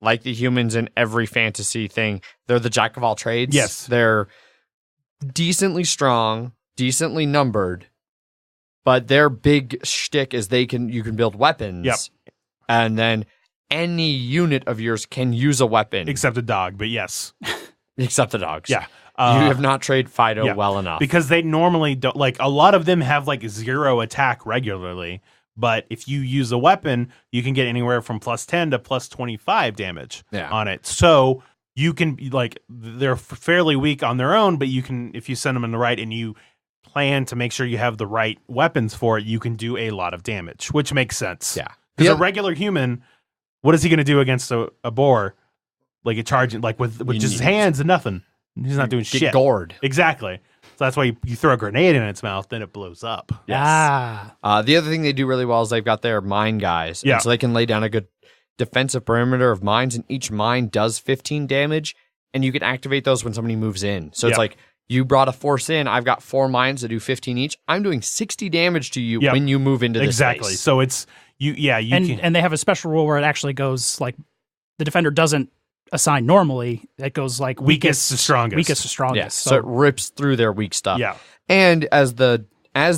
like the humans in every fantasy thing. They're the jack of all trades. Yes. They're decently strong, decently numbered, but their big shtick is you can build weapons. Yep. And then any unit of yours can use a weapon except a dog, but yes. except the dogs. Yeah. You have not trained Fido well enough. Because they normally don't, like, a lot of them have like 0 attack regularly, but if you use a weapon, you can get anywhere from +10 to +25 damage on it. So you can, like, they're fairly weak on their own, but you can, if you send them in the right and you plan to make sure you have the right weapons for it, you can do a lot of damage, which makes sense. Yeah. Because a regular human, what is he going to do against a boar? Like a charging, like with just his hands and nothing. He's not doing shit. Get gored. Exactly. So that's why you throw a grenade in its mouth, then it blows up. Yes. The other thing they do really well is they've got their mine guys. Yeah. So they can lay down a good defensive perimeter of mines, and each mine does 15 damage, and you can activate those when somebody moves in. So it's like, you brought a force in, I've got 4 mines that do 15 each. I'm doing 60 damage to you when you move into this space. So it's, and they have a special rule where it actually goes, like, the defender doesn't assign normally. It goes like weakest to strongest. Weakest to strongest. Yeah. So it rips through their weak stuff. Yeah. And as the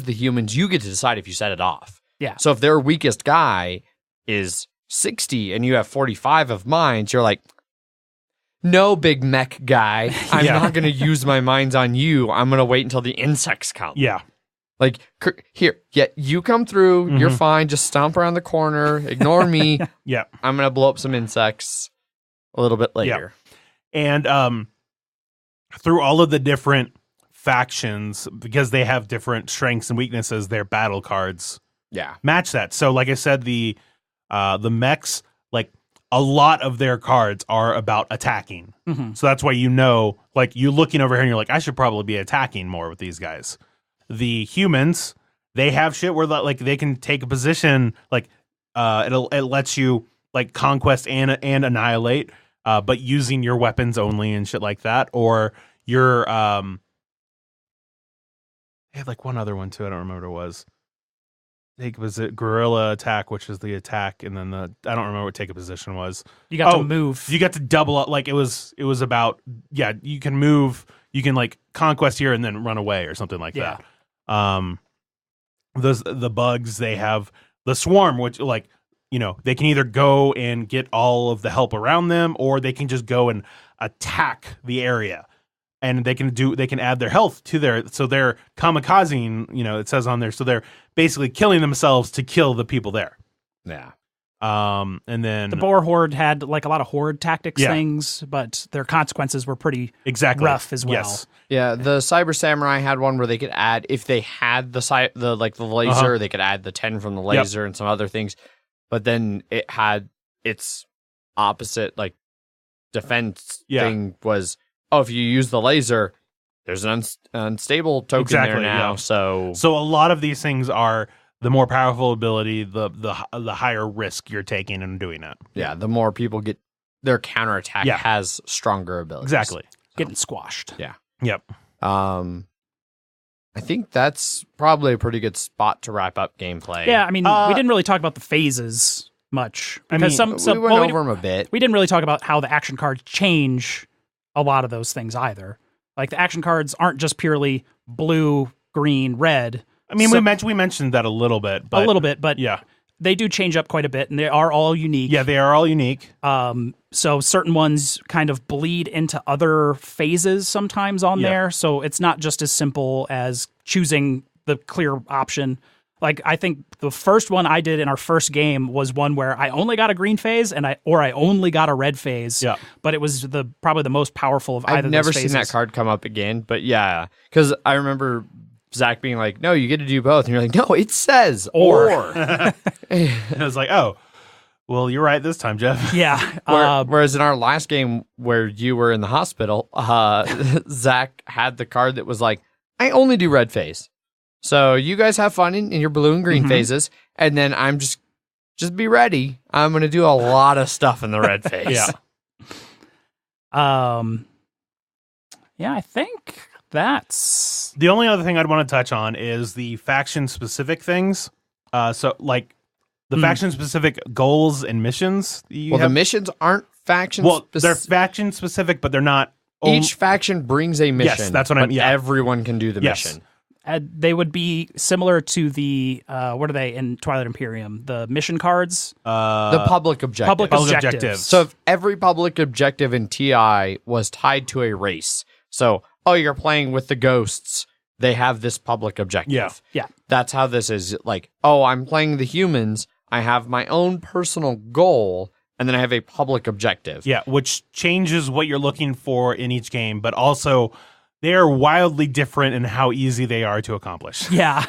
humans, you get to decide if you set it off. Yeah. So if their weakest guy is 60 and you have 45 of mines, you're like, no, big mech guy. I'm not going to use my mines on you. I'm going to wait until the insects come. Yeah. Like, here, you come through. You're fine. Just stomp around the corner. Ignore me. Yeah. I'm going to blow up some insects a little bit later. Yeah. And through all of the different factions, because they have different strengths and weaknesses, their battle cards match that. So, like I said, the mechs, like, a lot of their cards are about attacking. So that's why, like, you're looking over here and you're like, I should probably be attacking more with these guys. The humans, they have shit where, like, they can take a position, like, it lets you, like, conquest and annihilate, but using your weapons only and shit like that. Or your they had, like, one other one too, I don't remember what it was. Was it guerrilla attack, which is the attack, and then I don't remember what take a position was. You got to move. You got to double up. Like, it was about, you can move, you can, like, conquest here and then run away or something like that. The bugs, they have the swarm, which, like, they can either go and get all of the help around them, or they can just go and attack the area. And they can add their health to so they're kamikazing, it says on there. So they're basically killing themselves to kill the people there. Yeah. And then the boar horde had, like, a lot of horde tactics things, but their consequences were pretty rough as well. Yes. Yeah, the Cyber Samurai had one where they could add, if they had the laser, they could add the 10 from the laser and some other things. But then it had its opposite, like, defense thing was, if you use the laser, there's an unstable token there now. So a lot of these things are the more powerful ability, the higher risk you're taking in doing it. Yeah, the more people get their counterattack has stronger abilities. Exactly. Getting squashed. Yeah. Yep. I think that's probably a pretty good spot to wrap up gameplay. Yeah, I mean, we didn't really talk about the phases much. Because we went over them a bit. We didn't really talk about how the action cards change a lot of those things either. Like, the action cards aren't just purely blue, green, red. I mean, we mentioned that a little bit, but they do change up quite a bit, and they are all unique. Yeah, they are all unique. So certain ones kind of bleed into other phases sometimes on there. So it's not just as simple as choosing the clear option. Like, I think the first one I did in our first game was one where I only got a green phase or I only got a red phase. Yeah. But it was probably the most powerful of either of those phases. I've never seen that card come up again, but yeah. Because I remember Zach being like, no, you get to do both. And you're like, no, it says or. And I was like, oh, well, you're right this time, Jeff. Yeah. Whereas in our last game where you were in the hospital, Zach had the card that was like, I only do red phase. So you guys have fun in your blue and green phases, and then I'm just be ready. I'm going to do a lot of stuff in the red phase. Yeah, I think that's... The only other thing I'd want to touch on is the faction-specific things. So, like, the faction-specific goals and missions. The missions aren't faction-specific. Well, they're faction-specific, but they're not... Each faction brings a mission. Yes, that's what I mean. Everyone can do the mission. They would be similar to the what are they in Twilight Imperium? The mission cards, The public objective. public objectives. objectives. So if every public objective in TI was tied to a race, so you're playing with the ghosts, they have this public objective. Yeah. That's how this is. Like, I'm playing the humans, I have my own personal goal, and then I have a public objective. Yeah, which changes what you're looking for in each game, but also they are wildly different in how easy they are to accomplish. Yeah.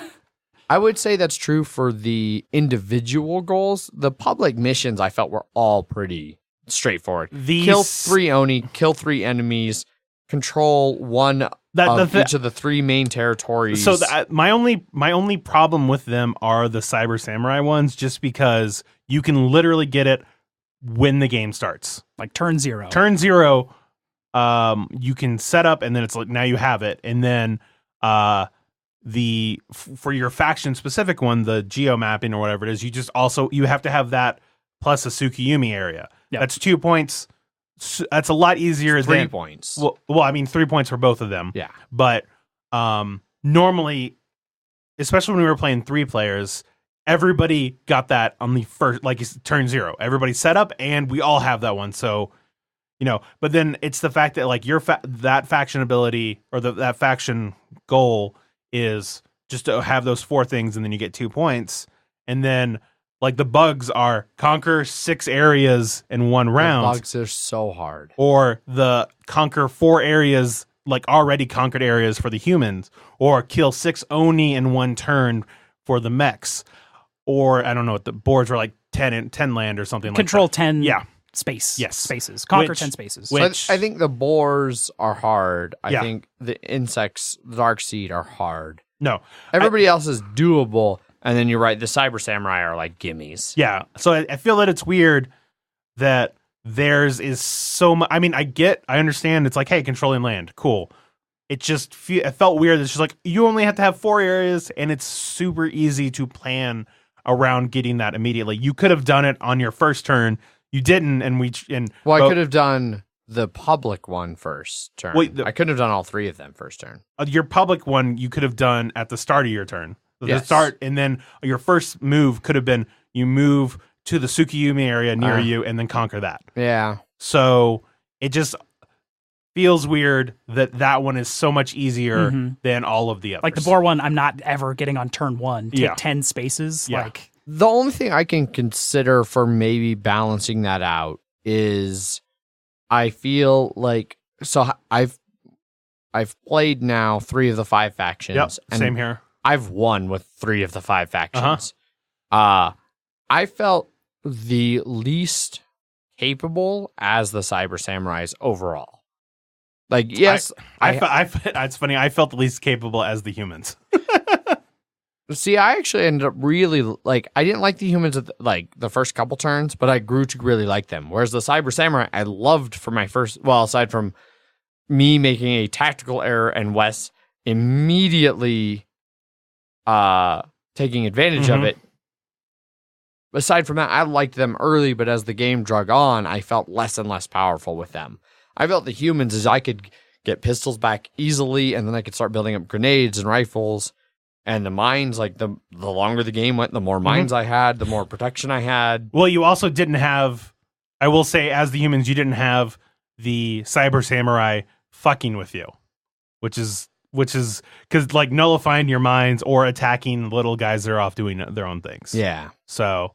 I would say that's true for the individual goals. The public missions I felt were all pretty straightforward. Kill 3 Oni, kill 3 enemies, control one of each of the 3 main territories. So my only problem with them are the Cyber Samurai ones, just because you can literally get it when the game starts. Like turn 0. Turn 0, you can set up, and then it's like now you have it, and then for your faction specific one, the geo mapping or whatever it is, you have to have that plus a Tsukuyumi area. Yep. That's 2 points. That's a lot easier 3 than points. Well, I mean 3 points for both of them. Yeah. But normally, especially when we were playing 3 players, everybody got that on the first, like turn 0. Everybody set up, and we all have that one. So, but then it's the fact that like that faction ability or that faction goal is just to have those 4 things, and then you get 2 points. And then like the bugs are conquer 6 areas in 1 round. The bugs are so hard. Or the conquer 4 areas, like already conquered areas for the humans, or kill 6 Oni in 1 turn for the mechs. Or I don't know what the boards were like 10 land or something Control like that. 10 Yeah. spaces. Conquer Which- 10 spaces. which- I think the boars are hard. I Yeah. think the insects, the dark seed, are hard. No. Everybody else is doable. And then you're right, the Cyber Samurai are like gimmies. Yeah. So I feel that it's weird that theirs is so much. I mean, I understand. It's like, hey, controlling land. Cool. It just it felt weird. It's just like, you only have to have 4 areas, and it's super easy to plan around getting that immediately. You could have done it on your first turn. You didn't. I could have done the public one first turn. Wait, I couldn't have done all 3 of them first turn. Your public one, you could have done at the start of your turn. Yes. The start, and then your first move could have been you move to the Tsukuyumi area near you and then conquer that. Yeah. So it just feels weird that one is so much easier than all of the others. Like the boar one, I'm not ever getting on turn 1. Take Yeah. 10 spaces. Yeah. Like The only thing I can consider for maybe balancing that out is I feel like I've played now 3 of the 5 factions. Yep, and same here. I've won with 3 of the 5 factions. I felt the least capable as the Cyber Samurais overall. Like, yes, It's funny. I felt the least capable as the humans. see, I actually ended up really like. I didn't like the humans at the first couple turns, but I grew to really like them. Whereas the Cyber Samurai, I loved for my first. Well, aside from me making a tactical error and Wes immediately taking advantage of it. Aside from that, I liked them early, but as the game drug on, I felt less and less powerful with them. I felt the humans as I could get pistols back easily, and then I could start building up grenades and rifles. And the mines, like the longer the game went, the more mines I had, the more protection I had. Well, you also didn't have, I will say, as the humans, you didn't have the Cyber Samurai fucking with you, which is because like nullifying your mines or attacking little guys that are off doing their own things. Yeah. So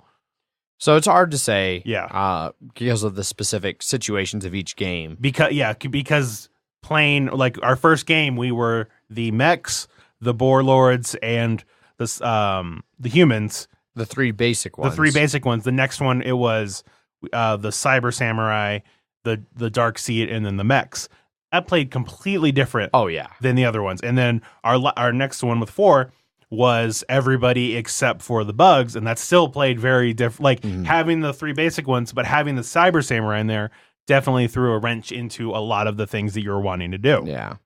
it's hard to say. Yeah. Because of the specific situations of each game. Because playing like our first game, we were the mechs, the boar lords, and the humans. The 3 basic ones. The 3 basic ones. The next one, it was the Cyber Samurai, the Dark Seed, and then the mechs. That played completely different. Oh yeah. Than the other ones. And then our next one with 4 was everybody except for the bugs, and that still played very different. Like having the 3 basic ones, but having the Cyber Samurai in there definitely threw a wrench into a lot of the things that you were wanting to do. Yeah.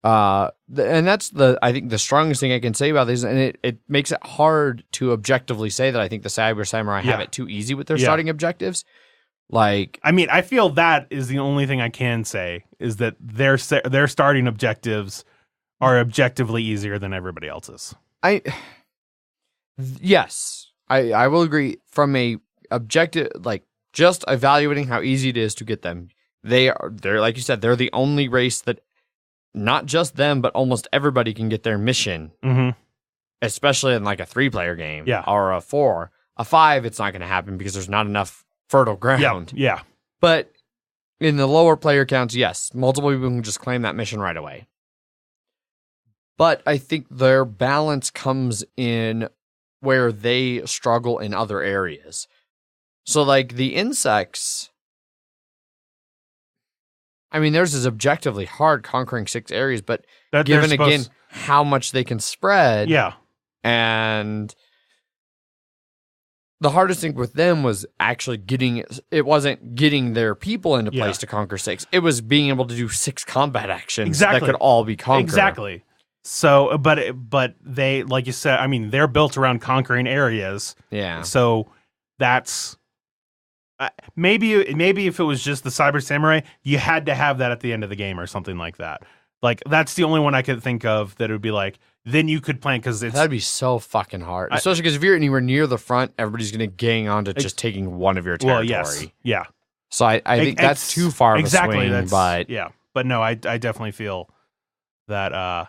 And that's I think the strongest thing I can say about these, and it makes it hard to objectively say that I think the Cyber Samurai have it too easy with their starting objectives. Like, I mean, I feel that is the only thing I can say is that their starting objectives are objectively easier than everybody else's. Yes, I will agree from a objective, like just evaluating how easy it is to get them. They're like you said, they're the only race that not just them, but almost everybody can get their mission. Mm-hmm. Especially in like a 3-player game, Yeah. or a 4. A 5, it's not going to happen because there's not enough fertile ground. Yeah. But in the lower player counts, yes, multiple people can just claim that mission right away. But I think their balance comes in where they struggle in other areas. So, like, the insects, I mean, theirs is objectively hard conquering 6 areas, but given, again, how much they can spread. Yeah. And the hardest thing with them was actually it wasn't getting their people into place to conquer 6. It was being able to do 6 combat actions that could all be conquered. Exactly. So, but they, like you said, I mean, they're built around conquering areas. Yeah. So that's maybe if it was just the Cyber Samurai, you had to have that at the end of the game or something like that. Like, that's the only one I could think of that would be like, then you could plan, because that'd be so fucking hard. Especially because if you're anywhere near the front, everybody's going to gang on to just taking one of your territory. Well, yes. Yeah. So I think that's too far of a swing. But yeah. But no, I definitely feel that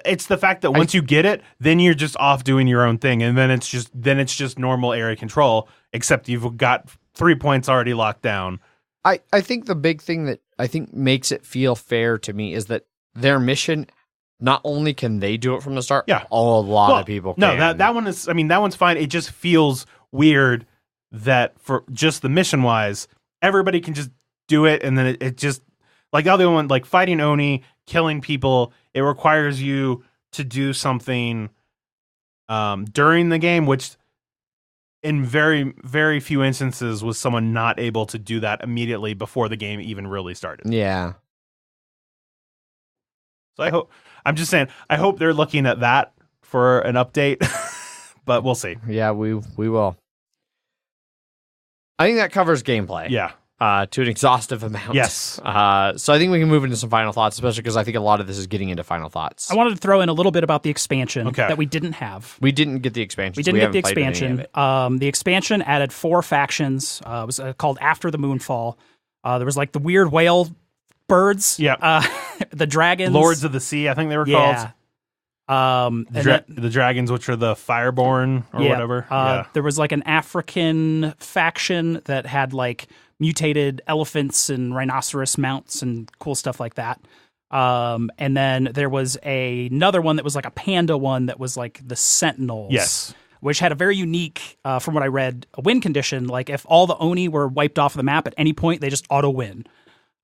it's the fact that once you get it, then you're just off doing your own thing, and then it's just normal area control, except you've got 3 points already locked down. I think the big thing that I think makes it feel fair to me is that their mission, not only can they do it from the start, a lot of people can. No, that one is, I mean, that one's fine. It just feels weird that for just the mission wise, everybody can just do it, and then it just, like the other one, like fighting Oni, killing people, it requires you to do something during the game, which in very, very few instances was someone not able to do that immediately before the game even really started. Yeah. So I'm just saying, I hope they're looking at that for an update, but we'll see. Yeah, we will. I think that covers gameplay. Yeah. To an exhaustive amount. Yes. So I think we can move into some final thoughts, especially because I think a lot of this is getting into final thoughts. I wanted to throw in a little bit about the expansion Okay. that we didn't have. We didn't get the expansion. We didn't get the expansion. The expansion added 4 factions. It was called After the Moonfall. There was like the weird whale birds. Yeah. The dragons. Lords of the Sea, I think they were called. The dragons, which are the Fireborn or whatever. There was like an African faction that had like mutated elephants and rhinoceros mounts and cool stuff like that. And then there was another one that was like a panda one that was like the Sentinels. Yes. Which had a very unique, from what I read, a win condition. Like if all the Oni were wiped off the map at any point, they just auto win.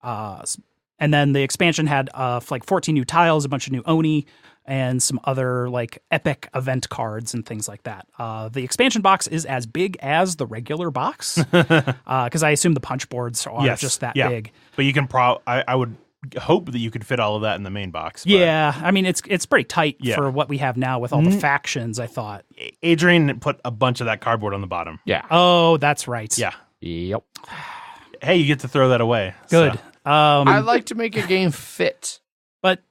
And then the expansion had like 14 new tiles, a bunch of new Oni, and some other like epic event cards and things like that. The expansion box is as big as the regular box, because I assume the punch boards are just that big. But you can I would hope that you could fit all of that in the main box. But yeah, I mean it's pretty tight for what we have now with all the factions. I thought Adrian put a bunch of that cardboard on the bottom. Yeah. Oh, that's right. Yeah. Yep. Hey, you get to throw that away. Good. So. I like to make a game fit. But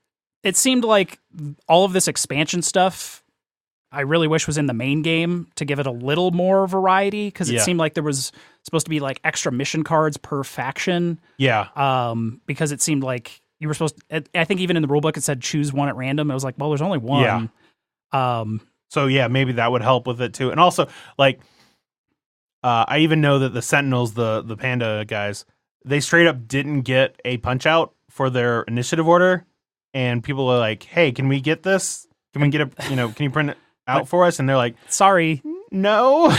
it seemed like all of this expansion stuff, I really wish was in the main game to give it a little more variety, because it seemed like there was supposed to be like extra mission cards per faction. Yeah. Because it seemed like you were supposed to, I think even in the rulebook it said choose one at random. I was like, well, there's only one. Yeah. So yeah, maybe that would help with it too. And also, like, I even know that the Sentinels, the panda guys, they straight up didn't get a punch out for their initiative order, and people are like, "Hey, can we get this? Can we get can you print it out for us?" And they're like, "Sorry, no."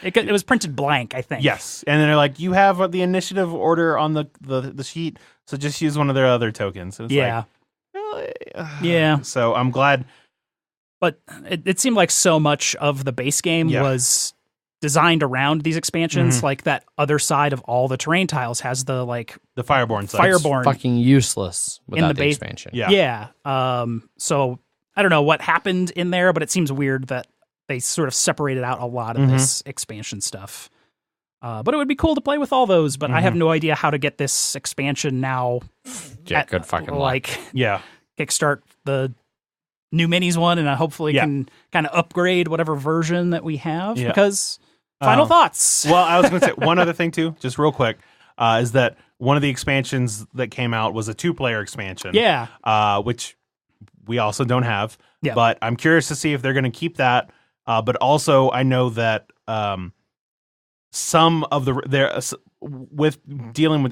It was printed blank, I think. Yes, and then they're like, "You have the initiative order on the sheet, so just use one of their other tokens." And it's like, really? Yeah. So I'm glad, but it seemed like so much of the base game was designed around these expansions. Like that other side of all the terrain tiles has the Fireborn side. Fireborn fucking useless without in the base expansion. Yeah. So I don't know what happened in there, but it seems weird that they sort of separated out a lot of this expansion stuff. But it would be cool to play with all those, but I have no idea how to get this expansion now. Yeah, good fucking luck. Like, Yeah. kickstart the new minis one, and I hopefully can kind of upgrade whatever version that we have, because final thoughts. Well, I was going to say one other thing too, just real quick, is that one of the expansions that came out was a 2-player expansion. Yeah. Which we also don't have. Yeah. But I'm curious to see if they're going to keep that. But also, I know that some of when dealing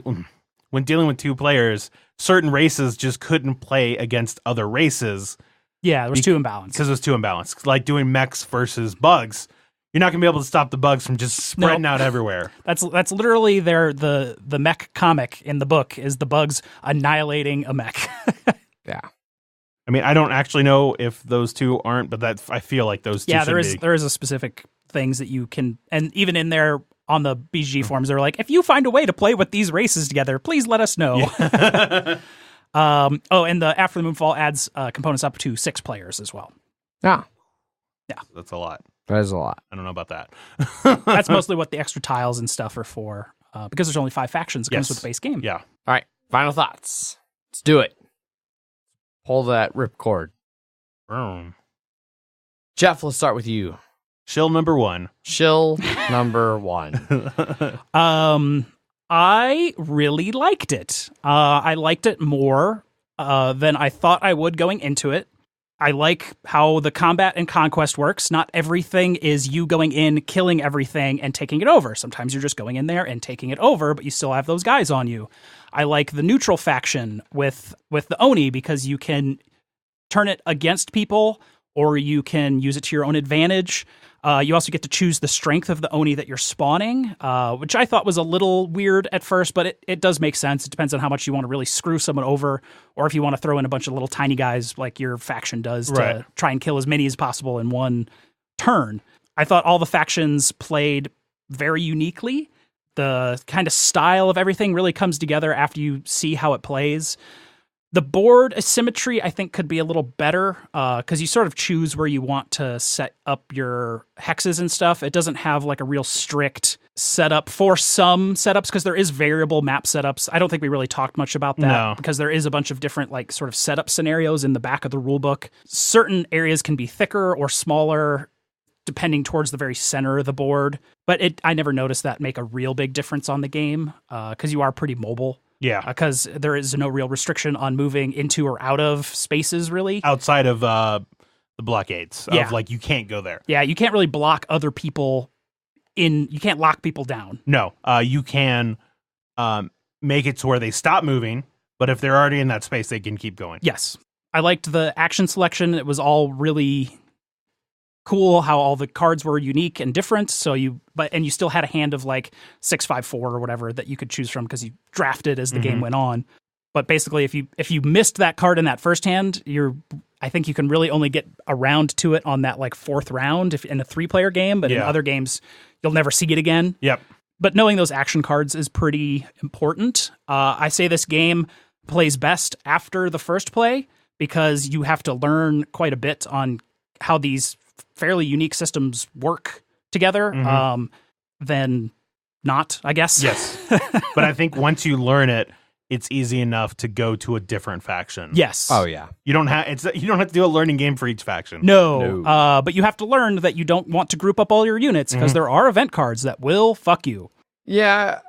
with 2 players, certain races just couldn't play against other races. Yeah, there was too imbalanced. Because it was too imbalanced. Like doing mechs versus bugs. You're not going to be able to stop the bugs from just spreading out everywhere. That's literally the mech comic in the book is the bugs annihilating a mech. Yeah. I mean, I don't actually know if those two aren't, but I feel like those two should be. There is a specific things that you can, and even in there on the BGG forums, they're like, if you find a way to play with these races together, please let us know. Yeah. And the After the Moonfall adds components up to 6 players as well. Yeah. That's a lot. That is a lot. I don't know about that. That's mostly what the extra tiles and stuff are for, because there's only 5 factions. It comes with the base game. Yeah. All right. Final thoughts. Let's do it. Pull that ripcord. Jeff, let's start with you. Shill number 1. Shill number 1. I really liked it. I liked it more than I thought I would going into it. I like how the combat and conquest works. Not everything is you going in, killing everything, and taking it over. Sometimes you're just going in there and taking it over, but you still have those guys on you. I like the neutral faction with the Oni, because you can turn it against people, or you can use it to your own advantage. You also get to choose the strength of the Oni that you're spawning, which I thought was a little weird at first, but it does make sense. It depends on how much you want to really screw someone over, or if you want to throw in a bunch of little tiny guys like your faction does to try and kill as many as possible in one turn. I thought all the factions played very uniquely. The kind of style of everything really comes together after you see how it plays. The board asymmetry, I think, could be a little better because you sort of choose where you want to set up your hexes and stuff. It doesn't have like a real strict setup for some setups, because there is variable map setups. I don't think we really talked much about that because there is a bunch of different like sort of setup scenarios in the back of the rule book. Certain areas can be thicker or smaller depending towards the very center of the board. But I never noticed that make a real big difference on the game because you are pretty mobile. Yeah. Because there is no real restriction on moving into or out of spaces, really. Outside of the blockades. Of like, you can't go there. Yeah, you can't really block other people in. You can't lock people down. No. You can make it to where they stop moving, but if they're already in that space, they can keep going. Yes. I liked the action selection. It was all really cool how all the cards were unique and different. So you still had a hand of like 654 or whatever that you could choose from because you drafted as the game went on. But basically, if you missed that card in that first hand, I think you can really only get around to it on that like 4th round if in a 3-player game. But in other games, you'll never see it again. Yep. But knowing those action cards is pretty important. I say this game plays best after the first play because you have to learn quite a bit on how these fairly unique systems work together, then not, I guess. Yes. But I think once you learn it, it's easy enough to go to a different faction. Yes. Oh yeah. You don't have to do a learning game for each faction. No. But you have to learn that you don't want to group up all your units because there are event cards that will fuck you. Yeah.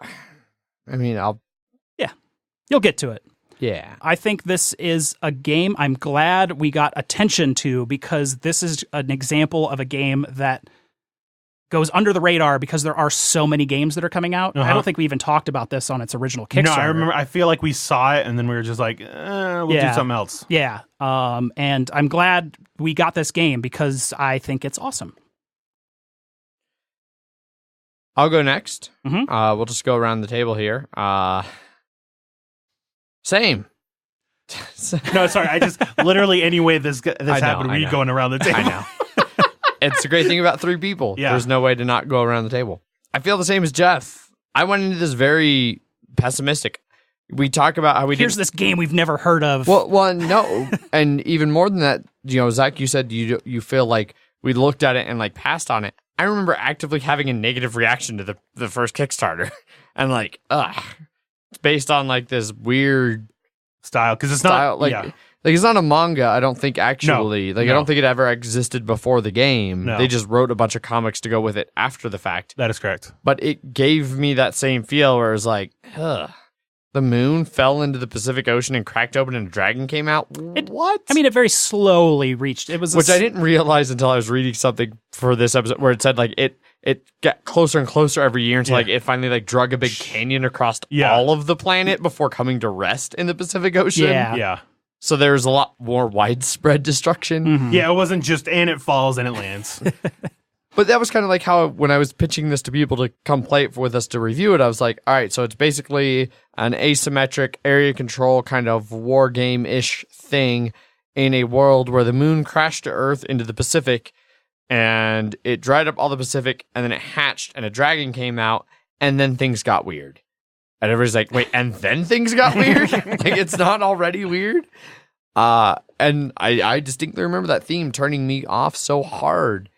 I mean, You'll get to it. Yeah. I think this is a game I'm glad we got attention to because this is an example of a game that goes under the radar because there are so many games that are coming out. I don't think we even talked about this on its original Kickstarter. No, I remember. I feel like we saw it and then we were just like, we'll do something else. Yeah. And I'm glad we got this game because I think it's awesome. I'll go next. We'll just go around the table here. Same. No, sorry. I just literally any way this happened, we going around the table. I know. It's the great thing about 3 people. Yeah. There's no way to not go around the table. I feel the same as Jeff. I went into this very pessimistic. We talk about how Here's this game we've never heard of. Well, no, and even more than that, Zach, you said you feel like we looked at it and like passed on it. I remember actively having a negative reaction to the first Kickstarter. And like, it's based on like this weird style, because it's style, not like it's not a manga. I don't think actually. No, I don't think it ever existed before the game. No. They just wrote a bunch of comics to go with it after the fact. That is correct. But it gave me that same feel where it was like, the moon fell into the Pacific Ocean and cracked open and a dragon came out. What? I mean, it very slowly reached. It was which I didn't realize until I was reading something for this episode where it said like it got closer and closer every year until like it finally like drug a big canyon across all of the planet before coming to rest in the Pacific Ocean. Yeah. So there's a lot more widespread destruction. Mm-hmm. Yeah, it wasn't just and it falls and it lands. But that was kind of like how when I was pitching this to people to come play it with us to review it, I was like, all right, so it's basically an asymmetric area control kind of war game-ish thing in a world where the moon crashed to Earth into the Pacific and it dried up all the Pacific and then it hatched and a dragon came out and then things got weird. And everybody's like, wait, and then things got weird? Like, it's not already weird? And I distinctly remember that theme turning me off so hard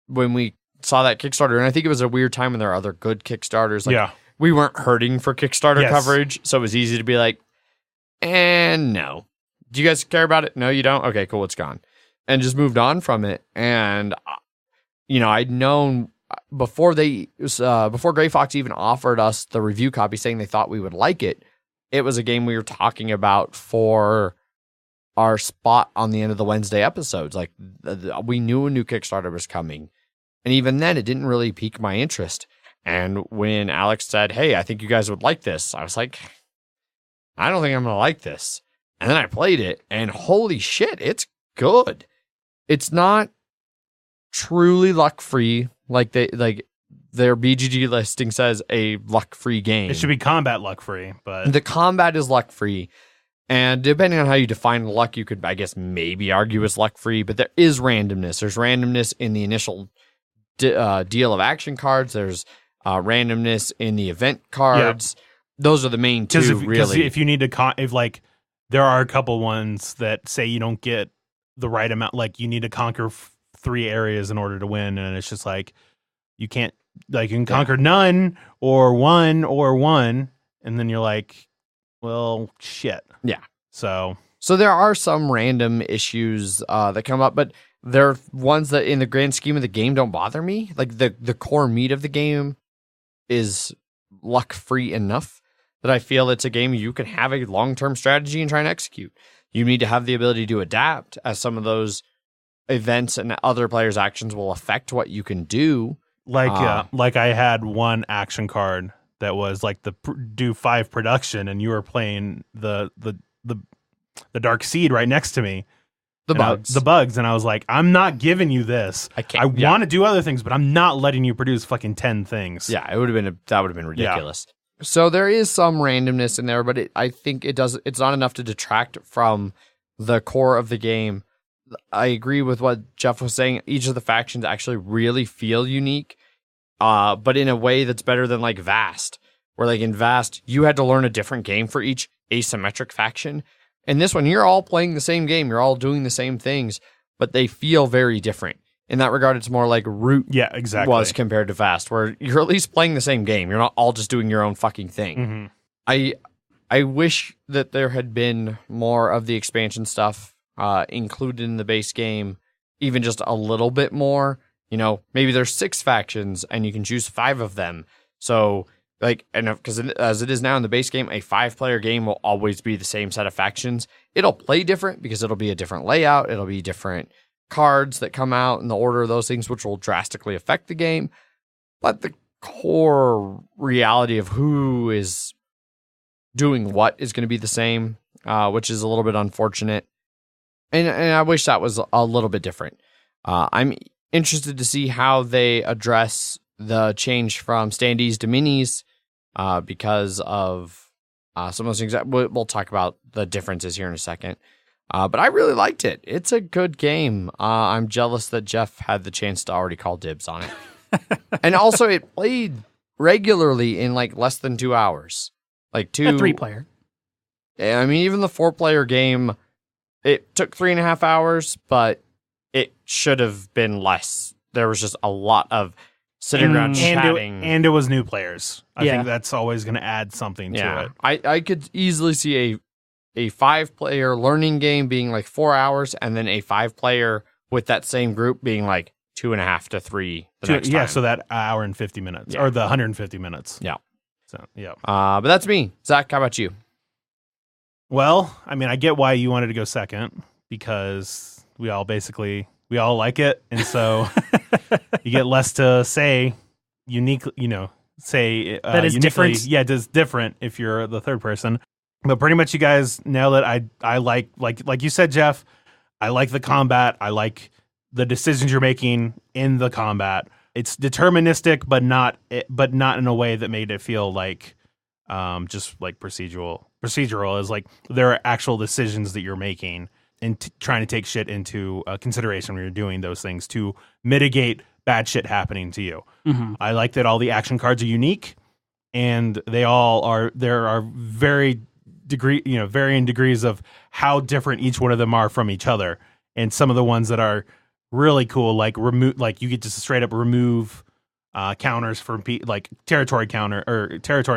when we saw that Kickstarter. And I think it was a weird time when there are other good Kickstarters. Like, we weren't hurting for Kickstarter coverage, so it was easy to be like, no. Do you guys care about it? No, you don't? Okay, cool, it's gone. And just moved on from it. And, I'd known before Gray Fox even offered us the review copy saying they thought we would like it, it was a game we were talking about for our spot on the end of the Wednesday episodes. Like, we knew a new Kickstarter was coming. And even then, it didn't really pique my interest. And when Alex said, hey, I think you guys would like this, I was like, I don't think I'm going to like this. And then I played it, and holy shit, it's good. It's not truly luck-free, like their BGG listing says, a luck-free game. It should be combat luck-free, but the combat is luck-free. And depending on how you define luck, you could, I guess, maybe argue it's luck-free, but there is randomness. There's randomness in the initial deal of action cards. There's randomness in the event cards. Those are the main two, really. Because if you need to, there are a couple ones that say you don't get the right amount, like you need to conquer 3 areas in order to win, and it's just like, you can't, like, you can conquer none or one, and then you're like, well, shit. Yeah. So there are some random issues that come up, but they're ones that in the grand scheme of the game don't bother me. Like the core meat of the game is luck-free enough that I feel it's a game you can have a long-term strategy and try and execute. You need to have the ability to adapt, as some of those events and other players' actions will affect what you can do. Like I had one action card that was like do 5 production, and you were playing the Dark Seed right next to me. The bugs, and I was like, I'm not giving you this. I want to do other things, but I'm not letting you produce fucking 10 things. Yeah, that would have been ridiculous. Yeah. So there is some randomness in there, but I think it's not enough to detract from the core of the game. I agree with what Jeff was saying. Each of the factions actually really feel unique, but in a way that's better than like Vast, where like in Vast, you had to learn a different game for each asymmetric faction. In this one, you're all playing the same game. You're all doing the same things, but they feel very different. In that regard, it's more like Root was compared to Vast, where you're at least playing the same game. You're not all just doing your own fucking thing. Mm-hmm. I wish that there had been more of the expansion stuff included in the base game, even just a little bit more. Maybe there's 6 factions and you can choose 5 of them. So, because as it is now in the base game, a 5-player game will always be the same set of factions. It'll play different because it'll be a different layout. It'll be different cards that come out in the order of those things, which will drastically affect the game. But the core reality of who is doing what is going to be the same, which is a little bit unfortunate. And I wish that was a little bit different. I'm interested to see how they address the change from standees to minis because of some of those things. We'll talk about the differences here in a second. But I really liked it. It's a good game. I'm jealous that Jeff had the chance to already call dibs on it. And also, it played regularly in like less than 2 hours. Like 2... A 3-player. I mean, even the 4-player game, it took 3.5 hours, but it should have been less there was just a lot of sitting around chatting. And it was new players. I Yeah. think that's always going to add something to it. I could easily see a 5-player learning game being like 4 hours, and then a 5-player with that same group being like 2.5 to 3 the next time. So that hour and 50 minutes, or the 150 minutes. Yeah. So, yeah. But that's me. Zach, how about you? Well, I mean, I get why you wanted to go second, because we all like it. And so you get less to say uniquely, say that is uniquely. different. Yeah, it's different if you're the third person. But pretty much you guys nailed it. I like you said, Jeff, I like the combat. I like the decisions you're making in the combat. It's deterministic, but not in a way that made it feel like just like procedural. Procedural is like there are actual decisions that you're making and trying to take shit into consideration when you're doing those things to mitigate bad shit happening to you. Mm-hmm. I like that all the action cards are unique, and there are varying degrees of how different each one of them are from each other. And some of the ones that are really cool, like you get to straight up remove counters from like territory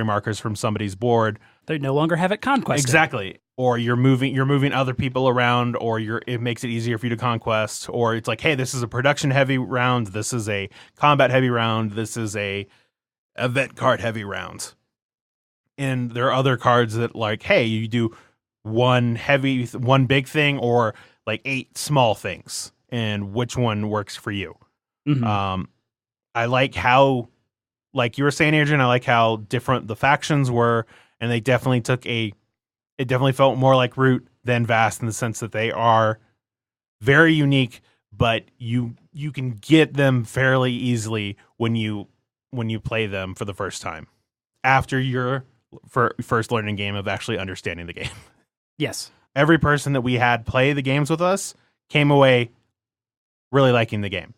markers from somebody's board. They no longer have it conquested. Exactly. Or you're moving other people around, or it makes it easier for you to conquest. Or it's like, hey, this is a production heavy round. This is a combat heavy round. This is a event card heavy round. And there are other cards that like, hey, you do one big thing or like 8 small things, and which one works for you. Mm-hmm. I like how, like you were saying, Adrian, I like how different the factions were, and they definitely it definitely felt more like Root than Vast in the sense that they are very unique, but you can get them fairly easily when you play them for the first time after your first learning game of actually understanding the game. Yes. Every person that we had play the games with us came away really liking the game.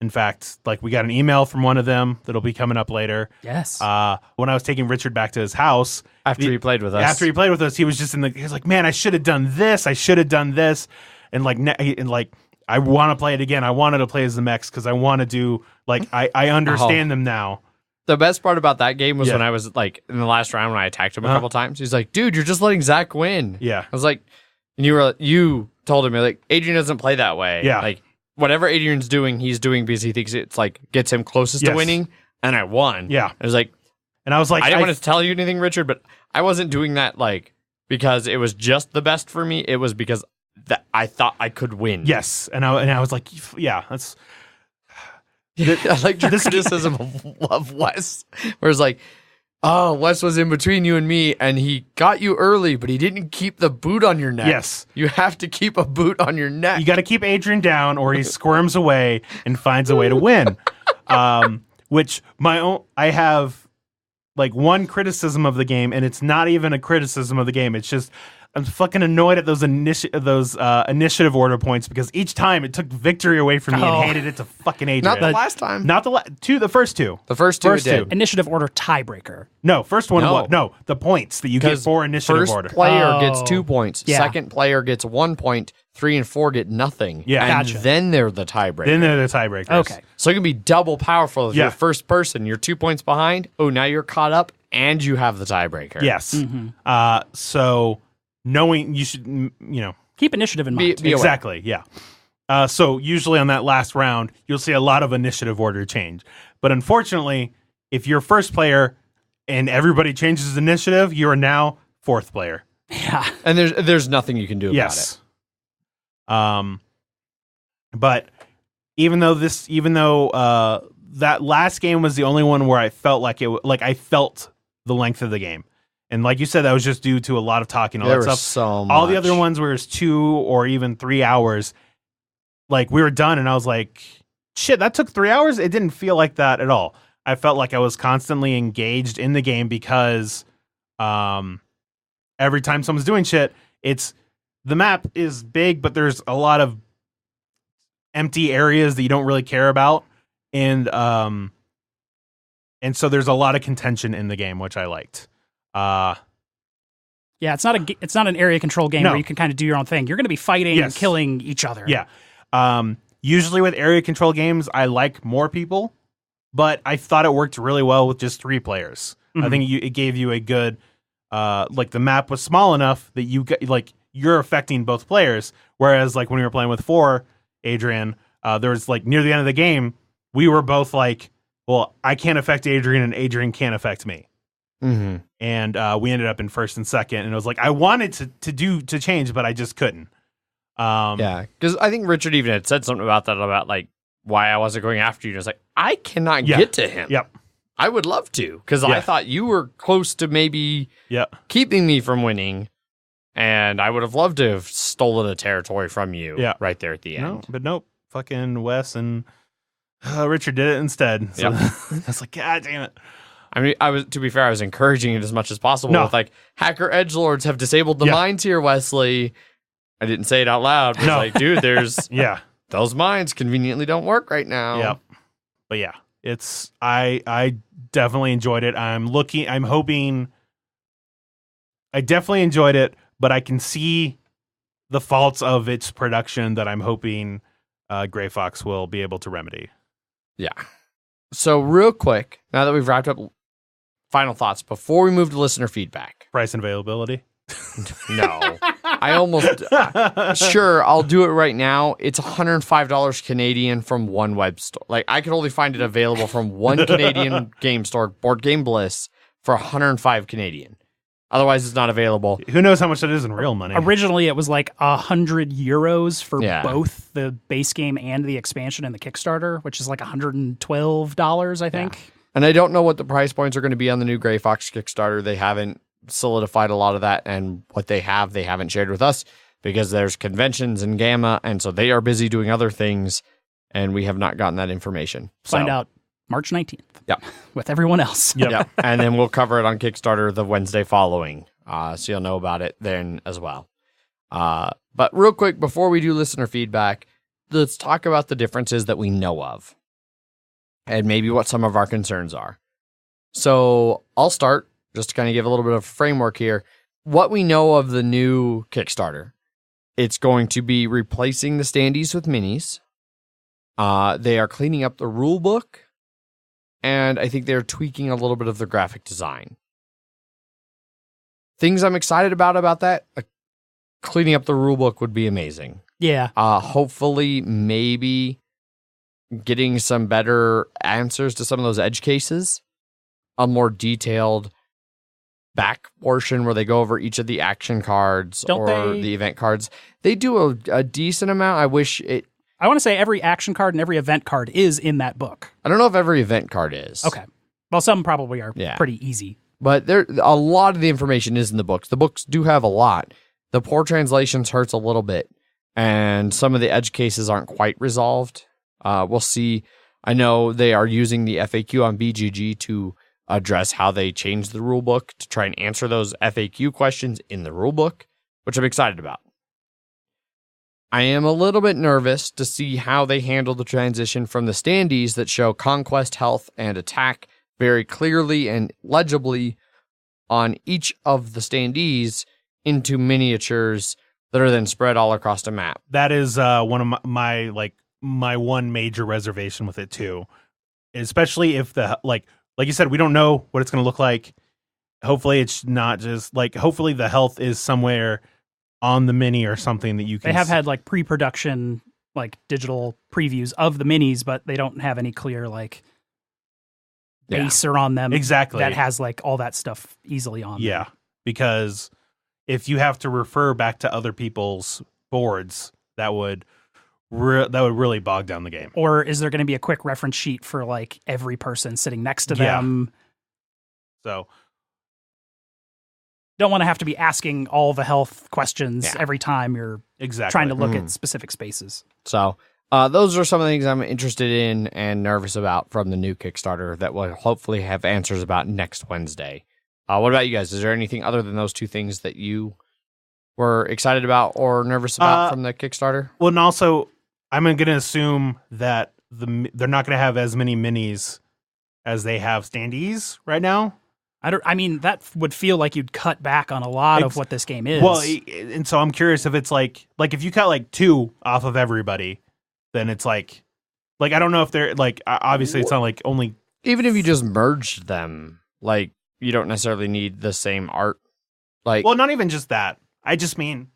In fact, like we got an email from one of them that'll be coming up later. Yes. When I was taking Richard back to his house After he played with us, he was just he was like, "Man, I should have done this. I should have done this." And I want to play it again. I wanted to play as the mechs because I want to do I understand them now. The best part about that game was when I was like in the last round when I attacked him a couple times. He's like, "Dude, you're just letting Zach win." Yeah. I was like, and you told him, you're like, Adrian doesn't play that way. Yeah. Like whatever Adrian's doing, he's doing because he thinks it's like gets him closest to winning. And I won. Yeah. I was like, and I was like, I didn't want to tell you anything, Richard, but I wasn't doing that like because it was just the best for me. It was because that I thought I could win. Yes. And I was like, yeah, that's. I like your criticism of Wes, where it's like, oh, Wes was in between you and me, and he got you early, but he didn't keep the boot on your neck. Yes. You have to keep a boot on your neck. You got to keep Adrian down, or he squirms away and finds a way to win. I have like one criticism of the game, and it's not even a criticism of the game. It's just I'm fucking annoyed at those initiative order points because each time it took victory away from me and handed it to fucking Adrian. Not the last time. Not the first two. The first two it did. Initiative order tiebreaker. No, first one. No, the points that you get for initiative order. First player gets 2 points. Yeah. Second player gets 1 point. 3 and 4 get nothing. Yeah. And Gotcha. then they're the tiebreaker. Then they're the tiebreakers. Okay. So it can be double powerful if Yeah. you're first person. You're 2 points behind. Oh, now you're caught up and you have the tiebreaker. Yes. Mm-hmm. So knowing you should, Keep initiative in mind. Be aware. exactly. Yeah. So usually on that last round, you'll see a lot of initiative order change. But unfortunately, if you're first player and everybody changes initiative, you are now fourth player. Yeah. And there's nothing you can do about Yes. But even though that last game was the only one where I felt like I felt the length of the game. And like you said, that was just due to a lot of talking, all There that was stuff. so All the much. other ones where it's 2 or even 3 hours, like we were done, and I was like, "Shit, that took 3 hours." It didn't feel like that at all. I felt like I was constantly engaged in the game because, every time someone's doing shit, the map is big, but there's a lot of empty areas that you don't really care about, and so there's a lot of contention in the game, which I liked. Yeah, it's not an area control game No. where you can kind of do your own thing. You're going to be fighting and Yes. killing each other. Yeah. usually with area control games, I like more people, but I thought it worked really well with just 3 players. I think it gave you a good, like the map was small enough that you're affecting both players. Whereas like when we were playing with 4, Adrian, there was like near the end of the game, we were both like, well, I can't affect Adrian and Adrian can't affect me. Mm-hmm. And we ended up in first and second. And it was like, I wanted to change, but I just couldn't. Yeah, because I think Richard even had said something about that, about like why I wasn't going after you. And I was like, I cannot get to him. Yep. I would love to, because I thought you were close to maybe keeping me from winning, and I would have loved to have stolen a territory from you right there at the end. No, but nope. Fucking Wes and Richard did it instead. So I was like, God damn it. I mean, to be fair, I was encouraging it as much as possible with like, hacker edgelords have disabled the mines here, Wesley. I didn't say it out loud. But like, dude, there's those mines conveniently don't work right now. Yep. But yeah, it's I definitely enjoyed it. I definitely enjoyed it, but I can see the faults of its production that I'm hoping Gray Fox will be able to remedy. Yeah. So real quick, now that we've wrapped up, final thoughts before we move to listener feedback. Price and availability? No. I almost sure I'll do it right now. It's $105 Canadian from one web store. Like, I could only find it available from one Canadian game store, Board Game Bliss, for $105 Canadian. Otherwise, it's not available. Who knows how much that is in real money? Originally, it was like €100 for both the base game and the expansion and the Kickstarter, which is like $112, I think. Yeah. And I don't know what the price points are going to be on the new Gray Fox Kickstarter. They haven't solidified a lot of that, and what they haven't shared with us, because there's conventions in Gamma, and so they are busy doing other things, and we have not gotten that information. Find out March 19th. Yep. With everyone else. Yep. And then we'll cover it on Kickstarter the Wednesday following, so you'll know about it then as well. But real quick, before we do listener feedback, let's talk about the differences that we know of, and maybe what some of our concerns are. So I'll start, just to kind of give a little bit of framework here. What we know of the new Kickstarter, it's going to be replacing the standees with minis. They are cleaning up the rule book, and I think they're tweaking a little bit of the graphic design. Things I'm excited about that, cleaning up the rule book would be amazing. Yeah. Hopefully, maybe getting some better answers to some of those edge cases, a more detailed back portion where they go over each of the action cards the event cards. They do a decent amount. I want to say every action card and every event card is in that book. I don't know if every event card is. Okay. Well, some probably are pretty easy. But a lot of the information is in the books. The books do have a lot. The poor translations hurts a little bit, and some of the edge cases aren't quite resolved. We'll see. I know they are using the FAQ on BGG to address how they changed the rule book to try and answer those FAQ questions in the rule book, which I'm excited about. I am a little bit nervous to see how they handle the transition from the standees that show conquest, health, and attack very clearly and legibly on each of the standees into miniatures that are then spread all across the map. That is one of my one major reservation with it too, especially if like you said, we don't know what it's going to look like. Hopefully it's not just hopefully the health is somewhere on the mini or something that you can. They have had like pre-production, like digital previews of the minis, but they don't have any clear baser on them. Exactly. That has like all that stuff easily on. Yeah. Them. Because if you have to refer back to other people's boards, that would really bog down the game. Or is there going to be a quick reference sheet for like every person sitting next to them? So don't want to have to be asking all the health questions every time you're trying to look at specific spaces. So those are some of the things I'm interested in and nervous about from the new Kickstarter that we'll hopefully have answers about next Wednesday. What about you guys? Is there anything other than those two things that you were excited about or nervous about from the Kickstarter? Well, and also, I'm going to assume that they're not going to have as many minis as they have standees right now. I mean, that would feel like you'd cut back on a lot of what this game is. Well, and so I'm curious if it's like if you cut like 2 off of everybody, then it's like I don't know if they're like obviously it's not like only Even if you just merged them, like you don't necessarily need the same art. Like, well, not even just that. I just mean